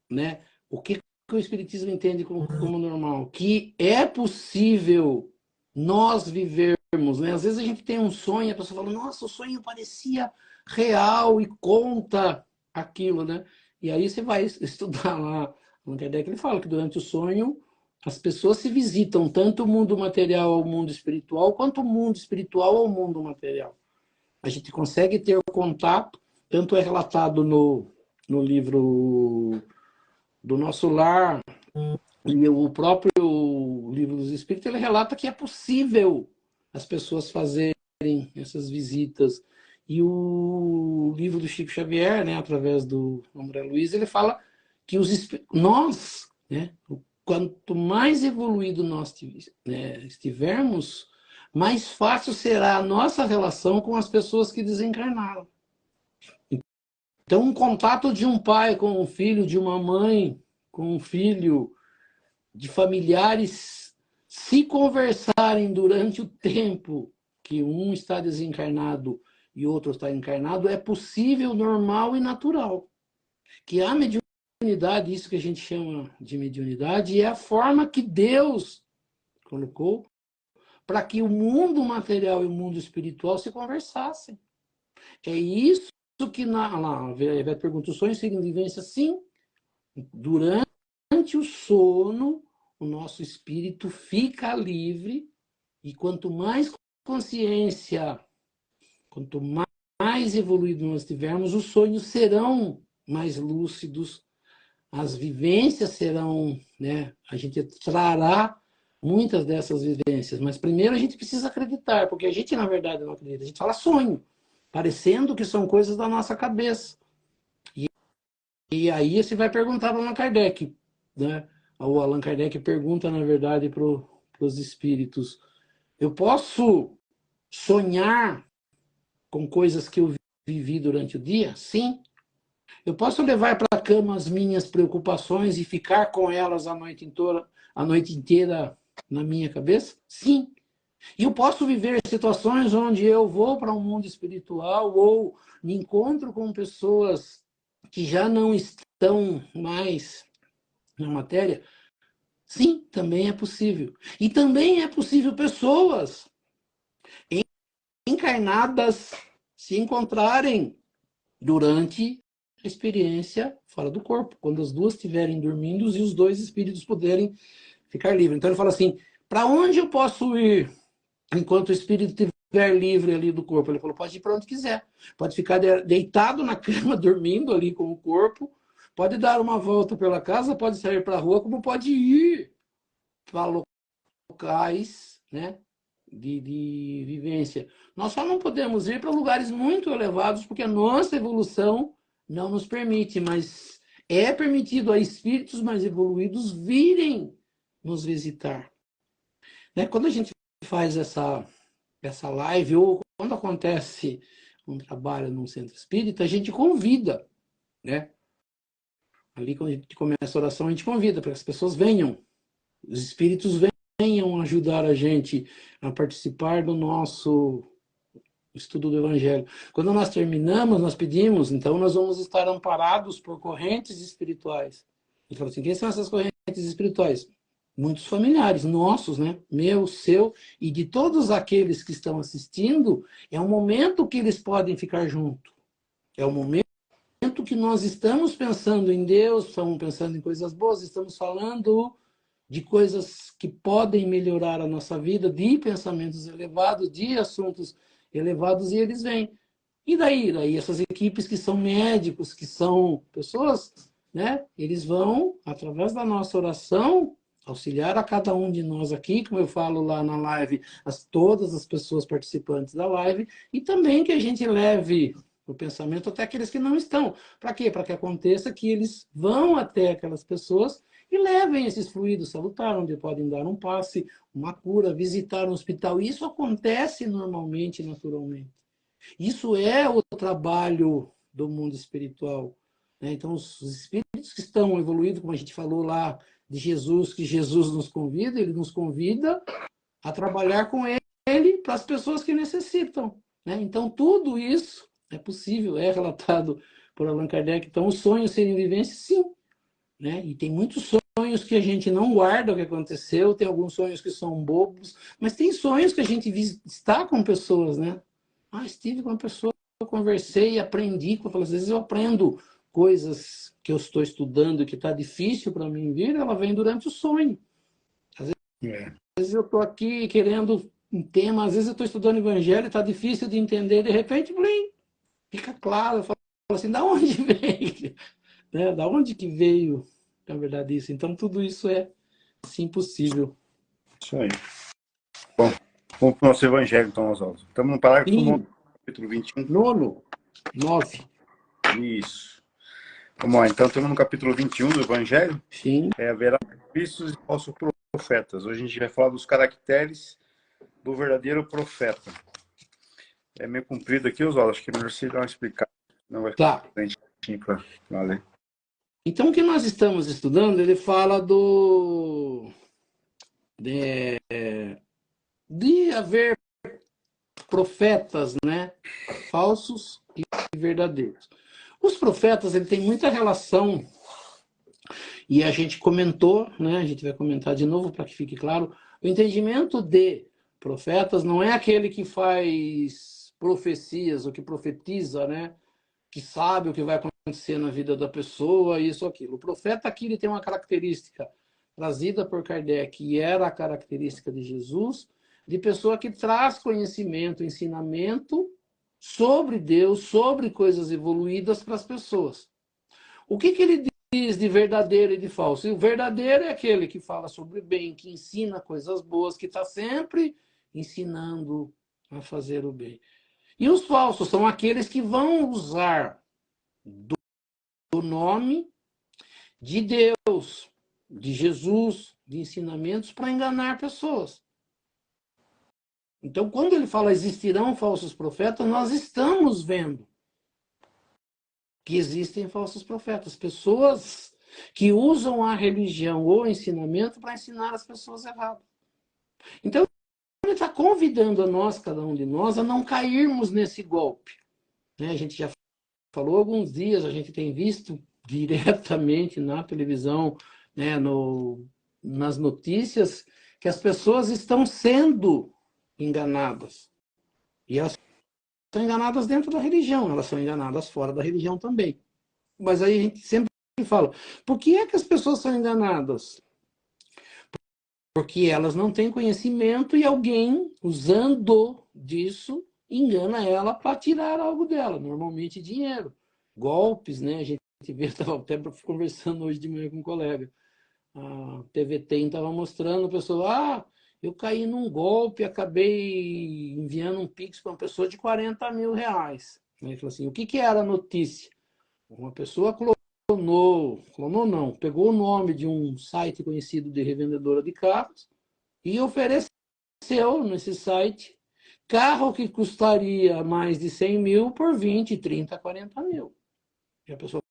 né? O que o Espiritismo entende como normal? Que é possível nós vivermos, né? Às vezes a gente tem um sonho, a pessoa fala, nossa, o sonho parecia real e conta aquilo, né? E aí você vai estudar lá, no Kardec ele fala que durante o sonho as pessoas se visitam, tanto o mundo material ao mundo espiritual, quanto o mundo espiritual ao mundo material. A gente consegue ter contato, tanto é relatado no livro do Nosso Lar, e o próprio Livro dos Espíritos, ele relata que é possível as pessoas fazerem essas visitas. E o livro do Chico Xavier, né, através do André Luiz, ele fala que nós, né, quanto mais evoluído nós estivermos, mais fácil será a nossa relação com as pessoas que desencarnaram. Então, um contato de um pai com um filho, de uma mãe com um filho, de familiares se conversarem durante o tempo que um está desencarnado e outro está encarnado, é possível, normal e natural. Que a mediunidade, isso que a gente chama de mediunidade, é a forma que Deus colocou para que o mundo material e o mundo espiritual se conversassem. É isso que lá, a Ivete pergunta, o sonho seria vivência? Sim. Durante o sono, o nosso espírito fica livre e quanto mais consciência, quanto mais evoluído nós tivermos, os sonhos serão mais lúcidos, as vivências serão, né? A gente trará muitas dessas vivências, mas primeiro a gente precisa acreditar, porque a gente na verdade não acredita, a gente fala sonho, parecendo que são coisas da nossa cabeça. E aí você vai perguntar para Allan Kardec, né? O Allan Kardec pergunta, na verdade, para os espíritos, eu posso sonhar com coisas que eu vivi durante o dia? Sim. Eu posso levar para a cama as minhas preocupações e ficar com elas a noite inteira na minha cabeça? Sim. E eu posso viver situações onde eu vou para um mundo espiritual ou me encontro com pessoas que já não estão mais na matéria? Sim, também é possível. E também é possível pessoas encarnadas se encontrarem durante a experiência fora do corpo, quando as duas estiverem dormindo e os dois espíritos puderem ficar livres. Então ele fala assim, para onde eu posso ir enquanto o espírito estiver livre ali do corpo? Ele falou, pode ir para onde quiser. Pode ficar deitado na cama, dormindo ali com o corpo, pode dar uma volta pela casa, pode sair para a rua, como pode ir para locais, né, de vivência. Nós só não podemos ir para lugares muito elevados porque a nossa evolução não nos permite, mas é permitido a espíritos mais evoluídos virem nos visitar. Né? Quando a gente faz essa live ou quando acontece um trabalho num centro espírita, a gente convida, né? Ali quando a gente começa a oração, a gente convida para que as pessoas venham, os espíritos venham ajudar a gente a participar do nosso estudo do Evangelho. Quando nós terminamos, nós pedimos, então nós vamos estar amparados por correntes espirituais. Ele falou assim, quem são essas correntes espirituais? Muitos familiares nossos, né? Meu, seu e de todos aqueles que estão assistindo, é um momento que eles podem ficar junto. É o momento que nós estamos pensando em Deus, estamos pensando em coisas boas, estamos falando de coisas que podem melhorar a nossa vida, de pensamentos elevados, de assuntos elevados, e eles vêm. E daí essas equipes que são médicos, que são pessoas, né? Eles vão, através da nossa oração, auxiliar a cada um de nós aqui, como eu falo lá na live, todas as pessoas participantes da live, e também que a gente leve o pensamento até aqueles que não estão. Para quê? Para que aconteça que eles vão até aquelas pessoas e levem esses fluidos salutares, onde podem dar um passe, uma cura, visitar um hospital. Isso acontece normalmente, naturalmente. Isso é o trabalho do mundo espiritual. Né? Então, os espíritos que estão evoluídos, como a gente falou lá de Jesus, que Jesus nos convida, ele nos convida a trabalhar com ele para as pessoas que necessitam. Né? Então, tudo isso é possível, é relatado por Allan Kardec. Então, os sonhos serem vivências, sim. Né? E tem muitos sonhos que a gente não guarda o que aconteceu, tem alguns sonhos que são bobos, mas tem sonhos que a gente está com pessoas, né? Ah, estive com uma pessoa, eu conversei, aprendi, às vezes eu aprendo coisas que eu estou estudando e que está difícil para mim vir, ela vem durante o sonho. Às vezes eu estou aqui querendo um tema, às vezes eu estou estudando evangelho, está difícil de entender, de repente, blim, fica claro, eu falo assim, da onde vem? Né? Da onde que veio, na verdade, isso? Então, tudo isso é, sim, possível. Isso aí. Bom, vamos para o nosso evangelho, então, Oswaldo. Estamos no parágrafo 9, capítulo 21. 9. Isso. Vamos lá, então, estamos no capítulo 21 do evangelho. Sim. Haverá cristos e falsos profetas. Hoje a gente vai falar dos caracteres do verdadeiro profeta. É meio comprido aqui, Oswaldo, acho que é melhor você dar uma explicada. Não vai ficar frente para ler. Então, o que nós estamos estudando, ele fala de haver profetas, né, falsos e verdadeiros. Os profetas, ele tem muita relação, e a gente comentou, né, a gente vai comentar de novo para que fique claro, o entendimento de profetas não é aquele que faz profecias, ou que profetiza, né, que sabe o que vai acontecer na vida da pessoa, isso ou aquilo. O profeta aqui ele tem uma característica trazida por Kardec, e era a característica de Jesus, de pessoa que traz conhecimento, ensinamento sobre Deus, sobre coisas evoluídas para as pessoas. O que ele diz de verdadeiro e de falso? O verdadeiro é aquele que fala sobre o bem, que ensina coisas boas, que está sempre ensinando a fazer o bem. E os falsos são aqueles que vão usar do nome de Deus, de Jesus, de ensinamentos para enganar pessoas. Então, quando ele fala existirão falsos profetas, nós estamos vendo que existem falsos profetas, pessoas que usam a religião ou o ensinamento para ensinar as pessoas erradas. Então, ele está convidando a nós, cada um de nós, a não cairmos nesse golpe. A gente já falou há alguns dias, a gente tem visto diretamente na televisão, nas notícias, que as pessoas estão sendo enganadas. E elas são enganadas dentro da religião, elas são enganadas fora da religião também. Mas aí a gente sempre fala, por que é que as pessoas são enganadas? Porque elas não têm conhecimento e alguém, usando disso, engana ela para tirar algo dela, normalmente dinheiro. Golpes, né? A gente vê, estava até conversando hoje de manhã com um colega. A TV Tem estava mostrando, a pessoa, eu caí num golpe, acabei enviando um Pix para uma pessoa de 40 mil reais. Ele falou assim, o que era a notícia? Uma pessoa clonou não, pegou o nome de um site conhecido de revendedora de carros e ofereceu nesse site carro que custaria mais de 100 mil por 20, 30, 40 mil. E a pessoa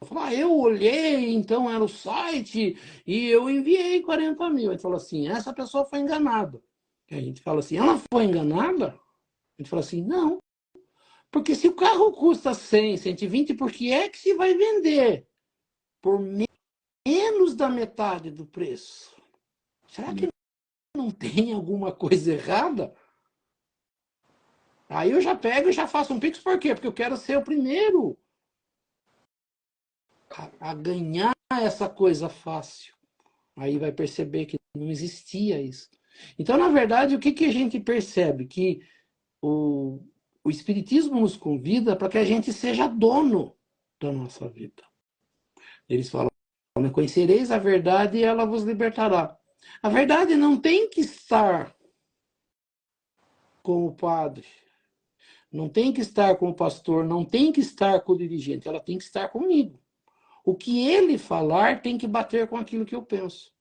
falou, eu olhei, então era o site e eu enviei 40 mil. A gente falou assim, essa pessoa foi enganada. E a gente fala assim, ela foi enganada? A gente fala assim, não. Porque se o carro custa 100, 120, por que é que se vai vender por menos da metade do preço? Será que não tem alguma coisa errada? Aí eu já pego e já faço um Pix, por quê? Porque eu quero ser o primeiro a ganhar essa coisa fácil. Aí vai perceber que não existia isso. Então, na verdade, o que a gente percebe? Que o Espiritismo nos convida para que a gente seja dono da nossa vida. Eles falam, conhecereis a verdade e ela vos libertará. A verdade não tem que estar com o padre, não tem que estar com o pastor, não tem que estar com o dirigente, ela tem que estar comigo. O que ele falar tem que bater com aquilo que eu penso.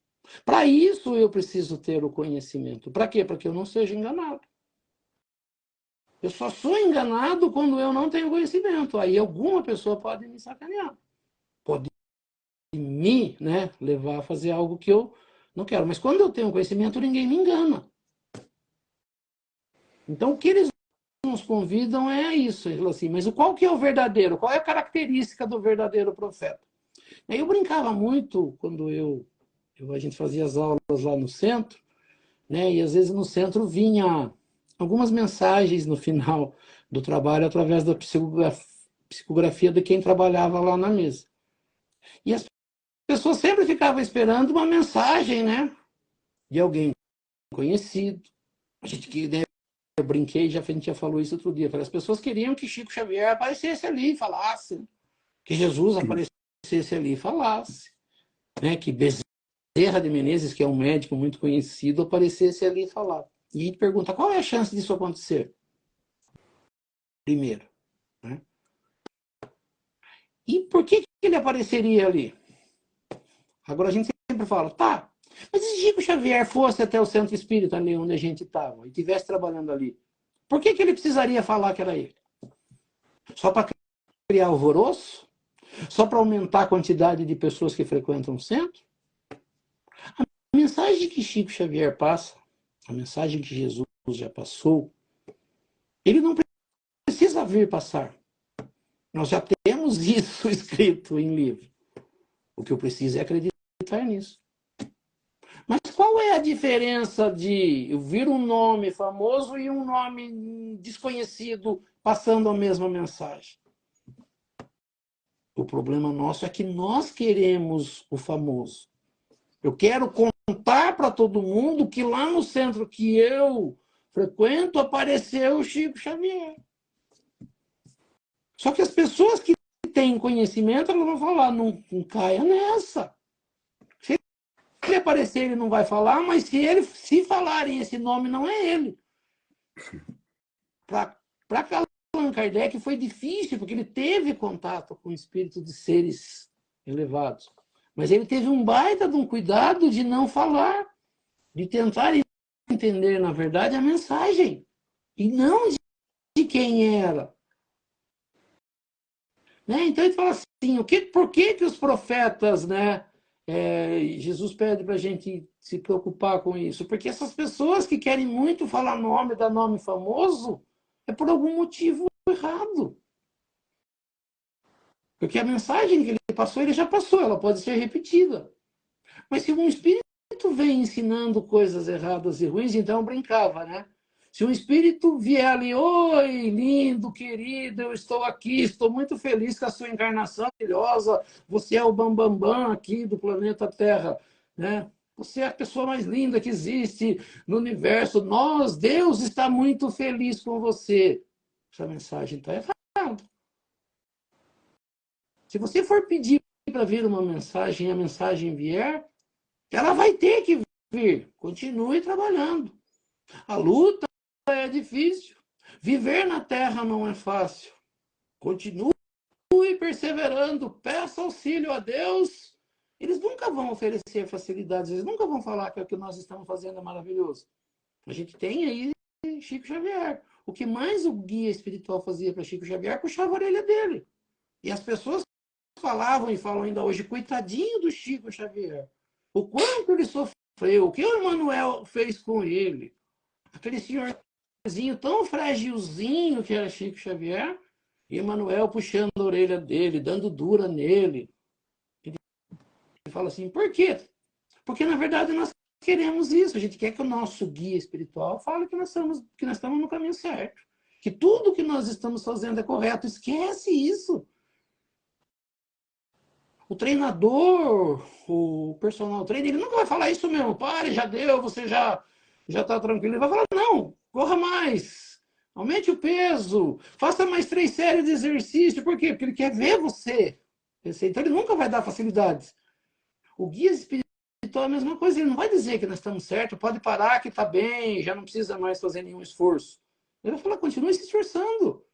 Para isso eu preciso ter o conhecimento. Para quê? Para que eu não seja enganado. Eu só sou enganado quando eu não tenho conhecimento. Aí alguma pessoa pode me sacanear. Pode me levar a fazer algo que eu não quero. Mas quando eu tenho conhecimento, ninguém me engana. Então o que eles nos convidam é isso. Ele falou assim, mas qual que é o verdadeiro? Qual é a característica do verdadeiro profeta? Aí eu brincava muito quando a gente fazia as aulas lá no centro, e às vezes no centro vinha algumas mensagens no final do trabalho através da psicografia de quem trabalhava lá na mesa. E as pessoas sempre ficavam esperando uma mensagem, de alguém conhecido. A gente eu brinquei, a gente já falou isso outro dia. As pessoas queriam que Chico Xavier aparecesse ali e falasse, que Jesus aparecesse ali e falasse, que Bezerra de Menezes, que é um médico muito conhecido, aparecesse ali e falasse. E a gente pergunta, qual é a chance disso acontecer? Primeiro. E por que ele apareceria ali? Agora a gente sempre fala, mas se Chico Xavier fosse até o centro espírita ali onde a gente estava e estivesse trabalhando ali, por que ele precisaria falar que era ele? Só para criar alvoroço? Só para aumentar a quantidade de pessoas que frequentam o centro? A mensagem que Chico Xavier passa, a mensagem que Jesus já passou, ele não precisa vir passar. Nós já temos isso escrito em livro. O que eu preciso é acreditar nisso. Mas qual é a diferença de eu vir um nome famoso e um nome desconhecido passando a mesma mensagem? O problema nosso é que nós queremos o famoso. Eu quero contar para todo mundo que lá no centro que eu frequento apareceu o Chico Xavier. Só que as pessoas que têm conhecimento, elas vão falar, não caia nessa. Se ele aparecer, ele não vai falar, mas se falarem esse nome, não é ele. Para Allan Kardec foi difícil, porque ele teve contato com espíritos de seres elevados. Mas ele teve um baita de um cuidado de não falar, de tentar entender, na verdade, a mensagem. E não de quem era. Né? Então ele fala assim, por que os profetas, né? Jesus pede para a gente se preocupar com isso? Porque essas pessoas que querem muito falar nome, dar nome famoso, é por algum motivo errado. Porque a mensagem que ele passou, ele já passou, ela pode ser repetida. Mas se um espírito vem ensinando coisas erradas e ruins, então eu brincava, né? Se um espírito vier ali, oi, lindo, querido, eu estou aqui, estou muito feliz com a sua encarnação maravilhosa, você é o bambambam bam, bam aqui do planeta Terra, né? Você é a pessoa mais linda que existe no universo. Deus está muito feliz com você. Essa mensagem está errada. Se você for pedir para vir uma mensagem e a mensagem vier, ela vai ter que vir. Continue trabalhando. A luta é difícil. Viver na Terra não é fácil. Continue perseverando. Peça auxílio a Deus. Eles nunca vão oferecer facilidades. Eles nunca vão falar que o que nós estamos fazendo é maravilhoso. A gente tem aí Chico Xavier. O que mais o guia espiritual fazia para Chico Xavier, puxava a orelha dele. E as pessoas falavam e falam ainda hoje, coitadinho do Chico Xavier. O quanto ele sofreu, o que o Emmanuel fez com ele. Aquele senhorzinho tão fragilzinho que era Chico Xavier, e Emmanuel puxando a orelha dele, dando dura nele. Ele fala assim, por quê? Porque, na verdade, nós queremos isso. A gente quer que o nosso guia espiritual fale que nós estamos no caminho certo. Que tudo que nós estamos fazendo é correto. Esquece isso. O treinador, o personal trainer, ele nunca vai falar isso mesmo. Pare, já deu, você já está tranquilo. Ele vai falar, não, corra mais, aumente o peso, faça mais 3 séries de exercício. Por quê? Porque ele quer ver você. Então ele nunca vai dar facilidades. O guia espiritual é a mesma coisa. Ele não vai dizer que nós estamos certos, pode parar que está bem, já não precisa mais fazer nenhum esforço. Ele vai falar, continue se esforçando.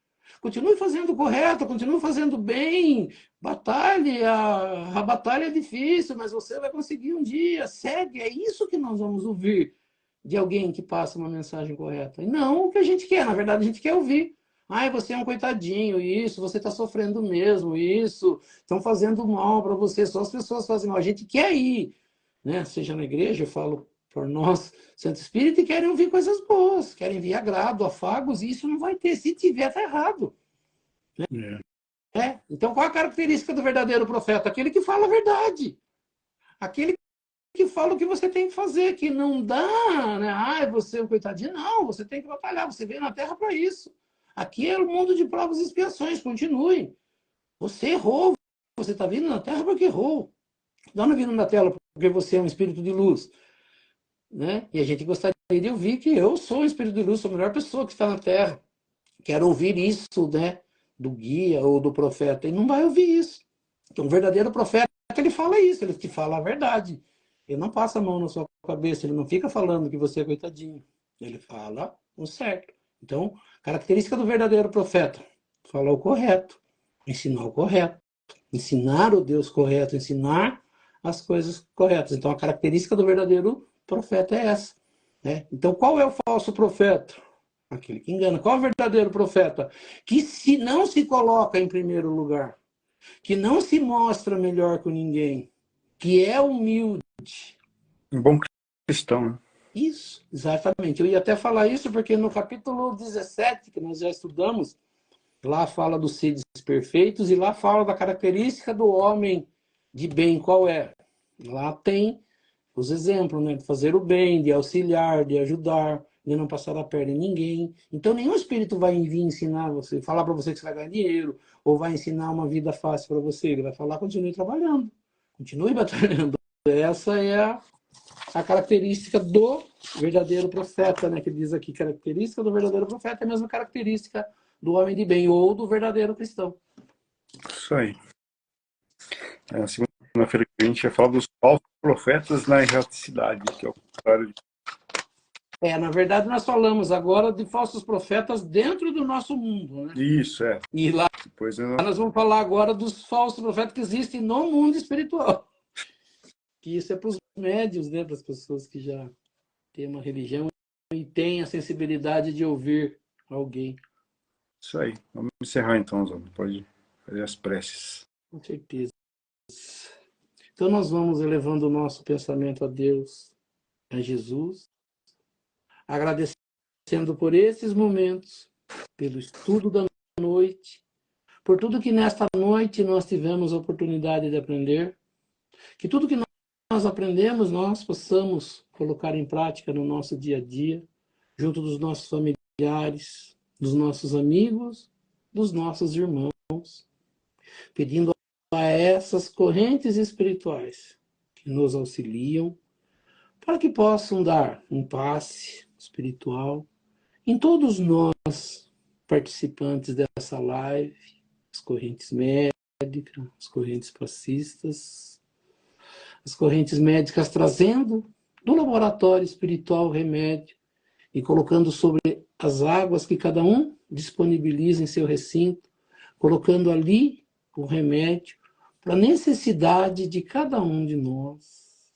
Continue fazendo o correto, continue fazendo bem, batalhe, a batalha é difícil, mas você vai conseguir um dia, segue, é isso que nós vamos ouvir de alguém que passa uma mensagem correta. E não o que a gente quer, na verdade a gente quer ouvir. Ai, você é um coitadinho, isso, você está sofrendo mesmo, isso, estão fazendo mal para você, só as pessoas fazem mal. A gente quer ir, né? Seja na igreja, eu falo por nós, Santo Espírito, e querem ouvir coisas boas, querem vir agrado, afagos, e isso não vai ter. Se tiver, está errado. Né? Então, qual a característica do verdadeiro profeta? Aquele que fala a verdade. Aquele que fala o que você tem que fazer, que não dá, né? Ai, você é um coitadinho. Não, você tem que batalhar, você veio na Terra para isso. Aqui é o mundo de provas e expiações, continue. Você errou, você está vindo na Terra porque errou. Não vindo na Terra porque você é um espírito de luz. Né? E a gente gostaria de ouvir que eu sou o espírito de luz, sou a melhor pessoa que está na Terra. Quero ouvir isso, né? Do guia ou do profeta. E não vai ouvir isso. Então, o verdadeiro profeta, ele fala isso, ele te fala a verdade. Ele não passa a mão na sua cabeça, ele não fica falando que você é coitadinho. Ele fala o certo. Então, característica do verdadeiro profeta, falar o correto, ensinar o correto, ensinar o Deus correto, ensinar as coisas corretas. Então, a característica do verdadeiro profeta é essa. Né? Então, qual é o falso profeta? Aquele que engana. Qual é o verdadeiro profeta? Que não se coloca em primeiro lugar, que não se mostra melhor que ninguém, que é humilde. Um bom cristão, né? Isso, exatamente. Eu ia até falar isso porque no capítulo 17, que nós já estudamos, lá fala dos seres perfeitos e lá fala da característica do homem de bem. Qual é? Lá tem os exemplos, né? De fazer o bem, de auxiliar, de ajudar, de não passar a perna em ninguém. Então, nenhum espírito vai vir ensinar você, falar para você que você vai ganhar dinheiro, ou vai ensinar uma vida fácil para você. Ele vai falar, continue trabalhando, continue batalhando. Essa é a característica do verdadeiro profeta, né? Que diz aqui, característica do verdadeiro profeta é a mesma característica do homem de bem, ou do verdadeiro cristão. Isso aí. Na segunda-feira que a gente vai falar dos falsos profetas na erraticidade, que é o contrário de... Na verdade, nós falamos agora de falsos profetas dentro do nosso mundo, né? Isso, é. E lá Depois nós vamos falar agora dos falsos profetas que existem no mundo espiritual. Que isso é para os médios, né? Para as pessoas que já têm uma religião e tem a sensibilidade de ouvir alguém. Isso aí. Vamos encerrar então, Zona. Pode fazer as preces. Com certeza. Então nós vamos elevando o nosso pensamento a Deus, a Jesus, agradecendo por esses momentos, pelo estudo da noite, por tudo que nesta noite nós tivemos a oportunidade de aprender, que tudo que nós aprendemos nós possamos colocar em prática no nosso dia a dia, junto dos nossos familiares, dos nossos amigos, dos nossos irmãos, pedindo a essas correntes espirituais que nos auxiliam, para que possam dar um passe espiritual em todos nós, participantes dessa live, as correntes médicas, as correntes passistas, as correntes médicas trazendo do laboratório espiritual o remédio e colocando sobre as águas que cada um disponibiliza em seu recinto, colocando ali o remédio para a necessidade de cada um de nós.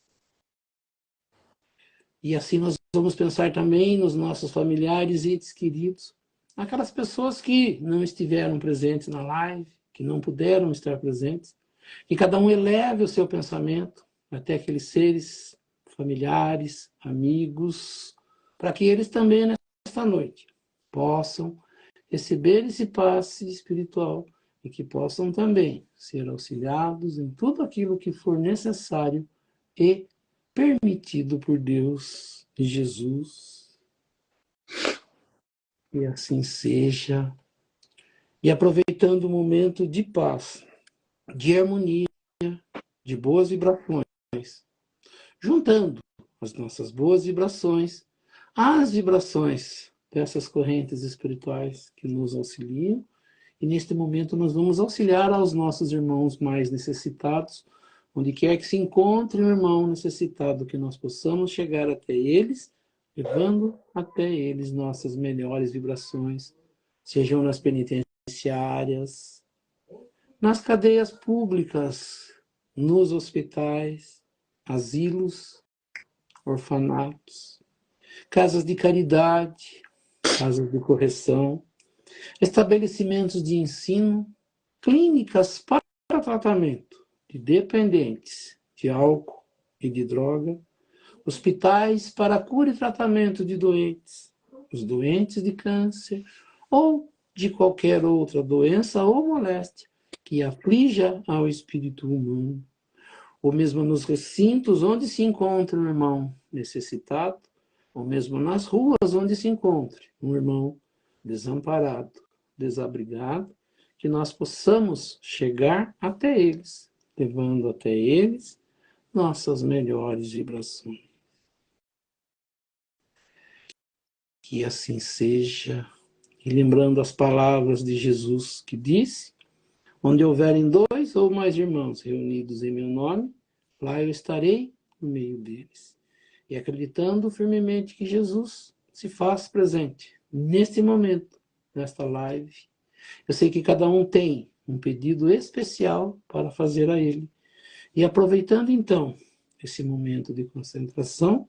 E assim nós vamos pensar também nos nossos familiares e entes queridos, aquelas pessoas que não estiveram presentes na live, que não puderam estar presentes, que cada um eleve o seu pensamento até aqueles seres familiares, amigos, para que eles também nesta noite possam receber esse passe espiritual e que possam também ser auxiliados em tudo aquilo que for necessário e permitido por Deus e Jesus. E assim seja. E aproveitando o momento de paz, de harmonia, de boas vibrações, juntando as nossas boas vibrações às vibrações dessas correntes espirituais que nos auxiliam. E neste momento nós vamos auxiliar aos nossos irmãos mais necessitados, onde quer que se encontre um irmão necessitado, que nós possamos chegar até eles, levando até eles nossas melhores vibrações, sejam nas penitenciárias, nas cadeias públicas, nos hospitais, asilos, orfanatos, casas de caridade, casas de correção, estabelecimentos de ensino, clínicas para tratamento de dependentes de álcool e de droga, hospitais para cura e tratamento de doentes, os doentes de câncer ou de qualquer outra doença ou moléstia que aflija ao espírito humano, ou mesmo nos recintos onde se encontra um irmão necessitado, ou mesmo nas ruas onde se encontre um irmão desamparado, desabrigado, que nós possamos chegar até eles, levando até eles nossas melhores vibrações. Que assim seja. E lembrando as palavras de Jesus que disse: onde houverem 2 ou mais irmãos reunidos em meu nome, lá eu estarei no meio deles. E acreditando firmemente que Jesus se faz presente neste momento, nesta live, eu sei que cada um tem um pedido especial para fazer a ele. E aproveitando então esse momento de concentração,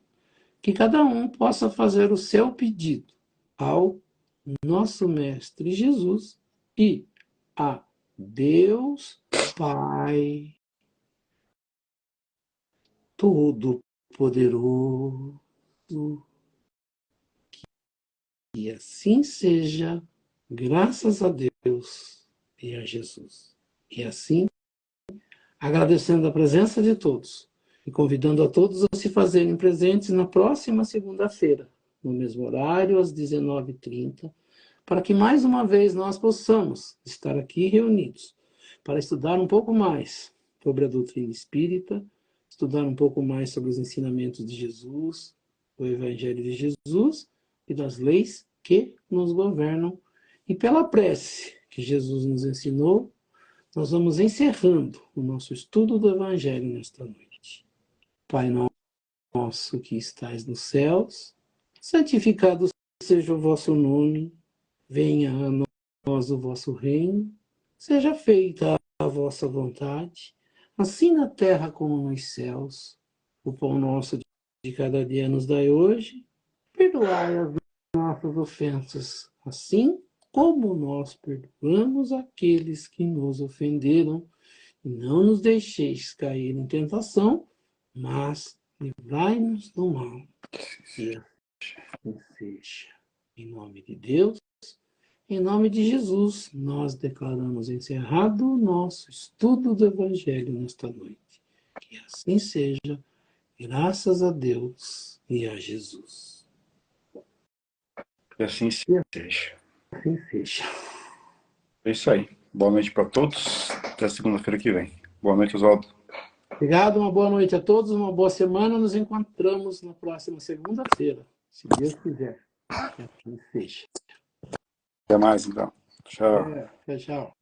que cada um possa fazer o seu pedido ao nosso Mestre Jesus e a Deus Pai Todo-Poderoso. Que assim seja, graças a Deus e a Jesus. E assim, agradecendo a presença de todos e convidando a todos a se fazerem presentes na próxima segunda-feira, no mesmo horário, às 19h30, para que mais uma vez nós possamos estar aqui reunidos para estudar um pouco mais sobre a doutrina espírita, estudar um pouco mais sobre os ensinamentos de Jesus, o Evangelho de Jesus e das leis que nos governam. E pela prece que Jesus nos ensinou, nós vamos encerrando o nosso estudo do Evangelho nesta noite. Pai nosso que estais nos céus, santificado seja o vosso nome, venha a nós o vosso reino, seja feita a vossa vontade, assim na terra como nos céus. O pão nosso de cada dia nos dai hoje, perdoai as nossas ofensas, assim como nós perdoamos aqueles que nos ofenderam. E não nos deixeis cair em tentação, mas livrai-nos do mal. E assim seja. Em nome de Deus, em nome de Jesus, nós declaramos encerrado o nosso estudo do Evangelho nesta noite. Que assim seja, graças a Deus e a Jesus. E assim seja. Assim seja. É isso aí. Boa noite para todos. Até segunda-feira que vem. Boa noite, Oswaldo. Obrigado, uma boa noite a todos, uma boa semana. Nos encontramos na próxima segunda-feira, se Deus quiser. Que assim seja. Até mais, então. Tchau. Tchau, tchau.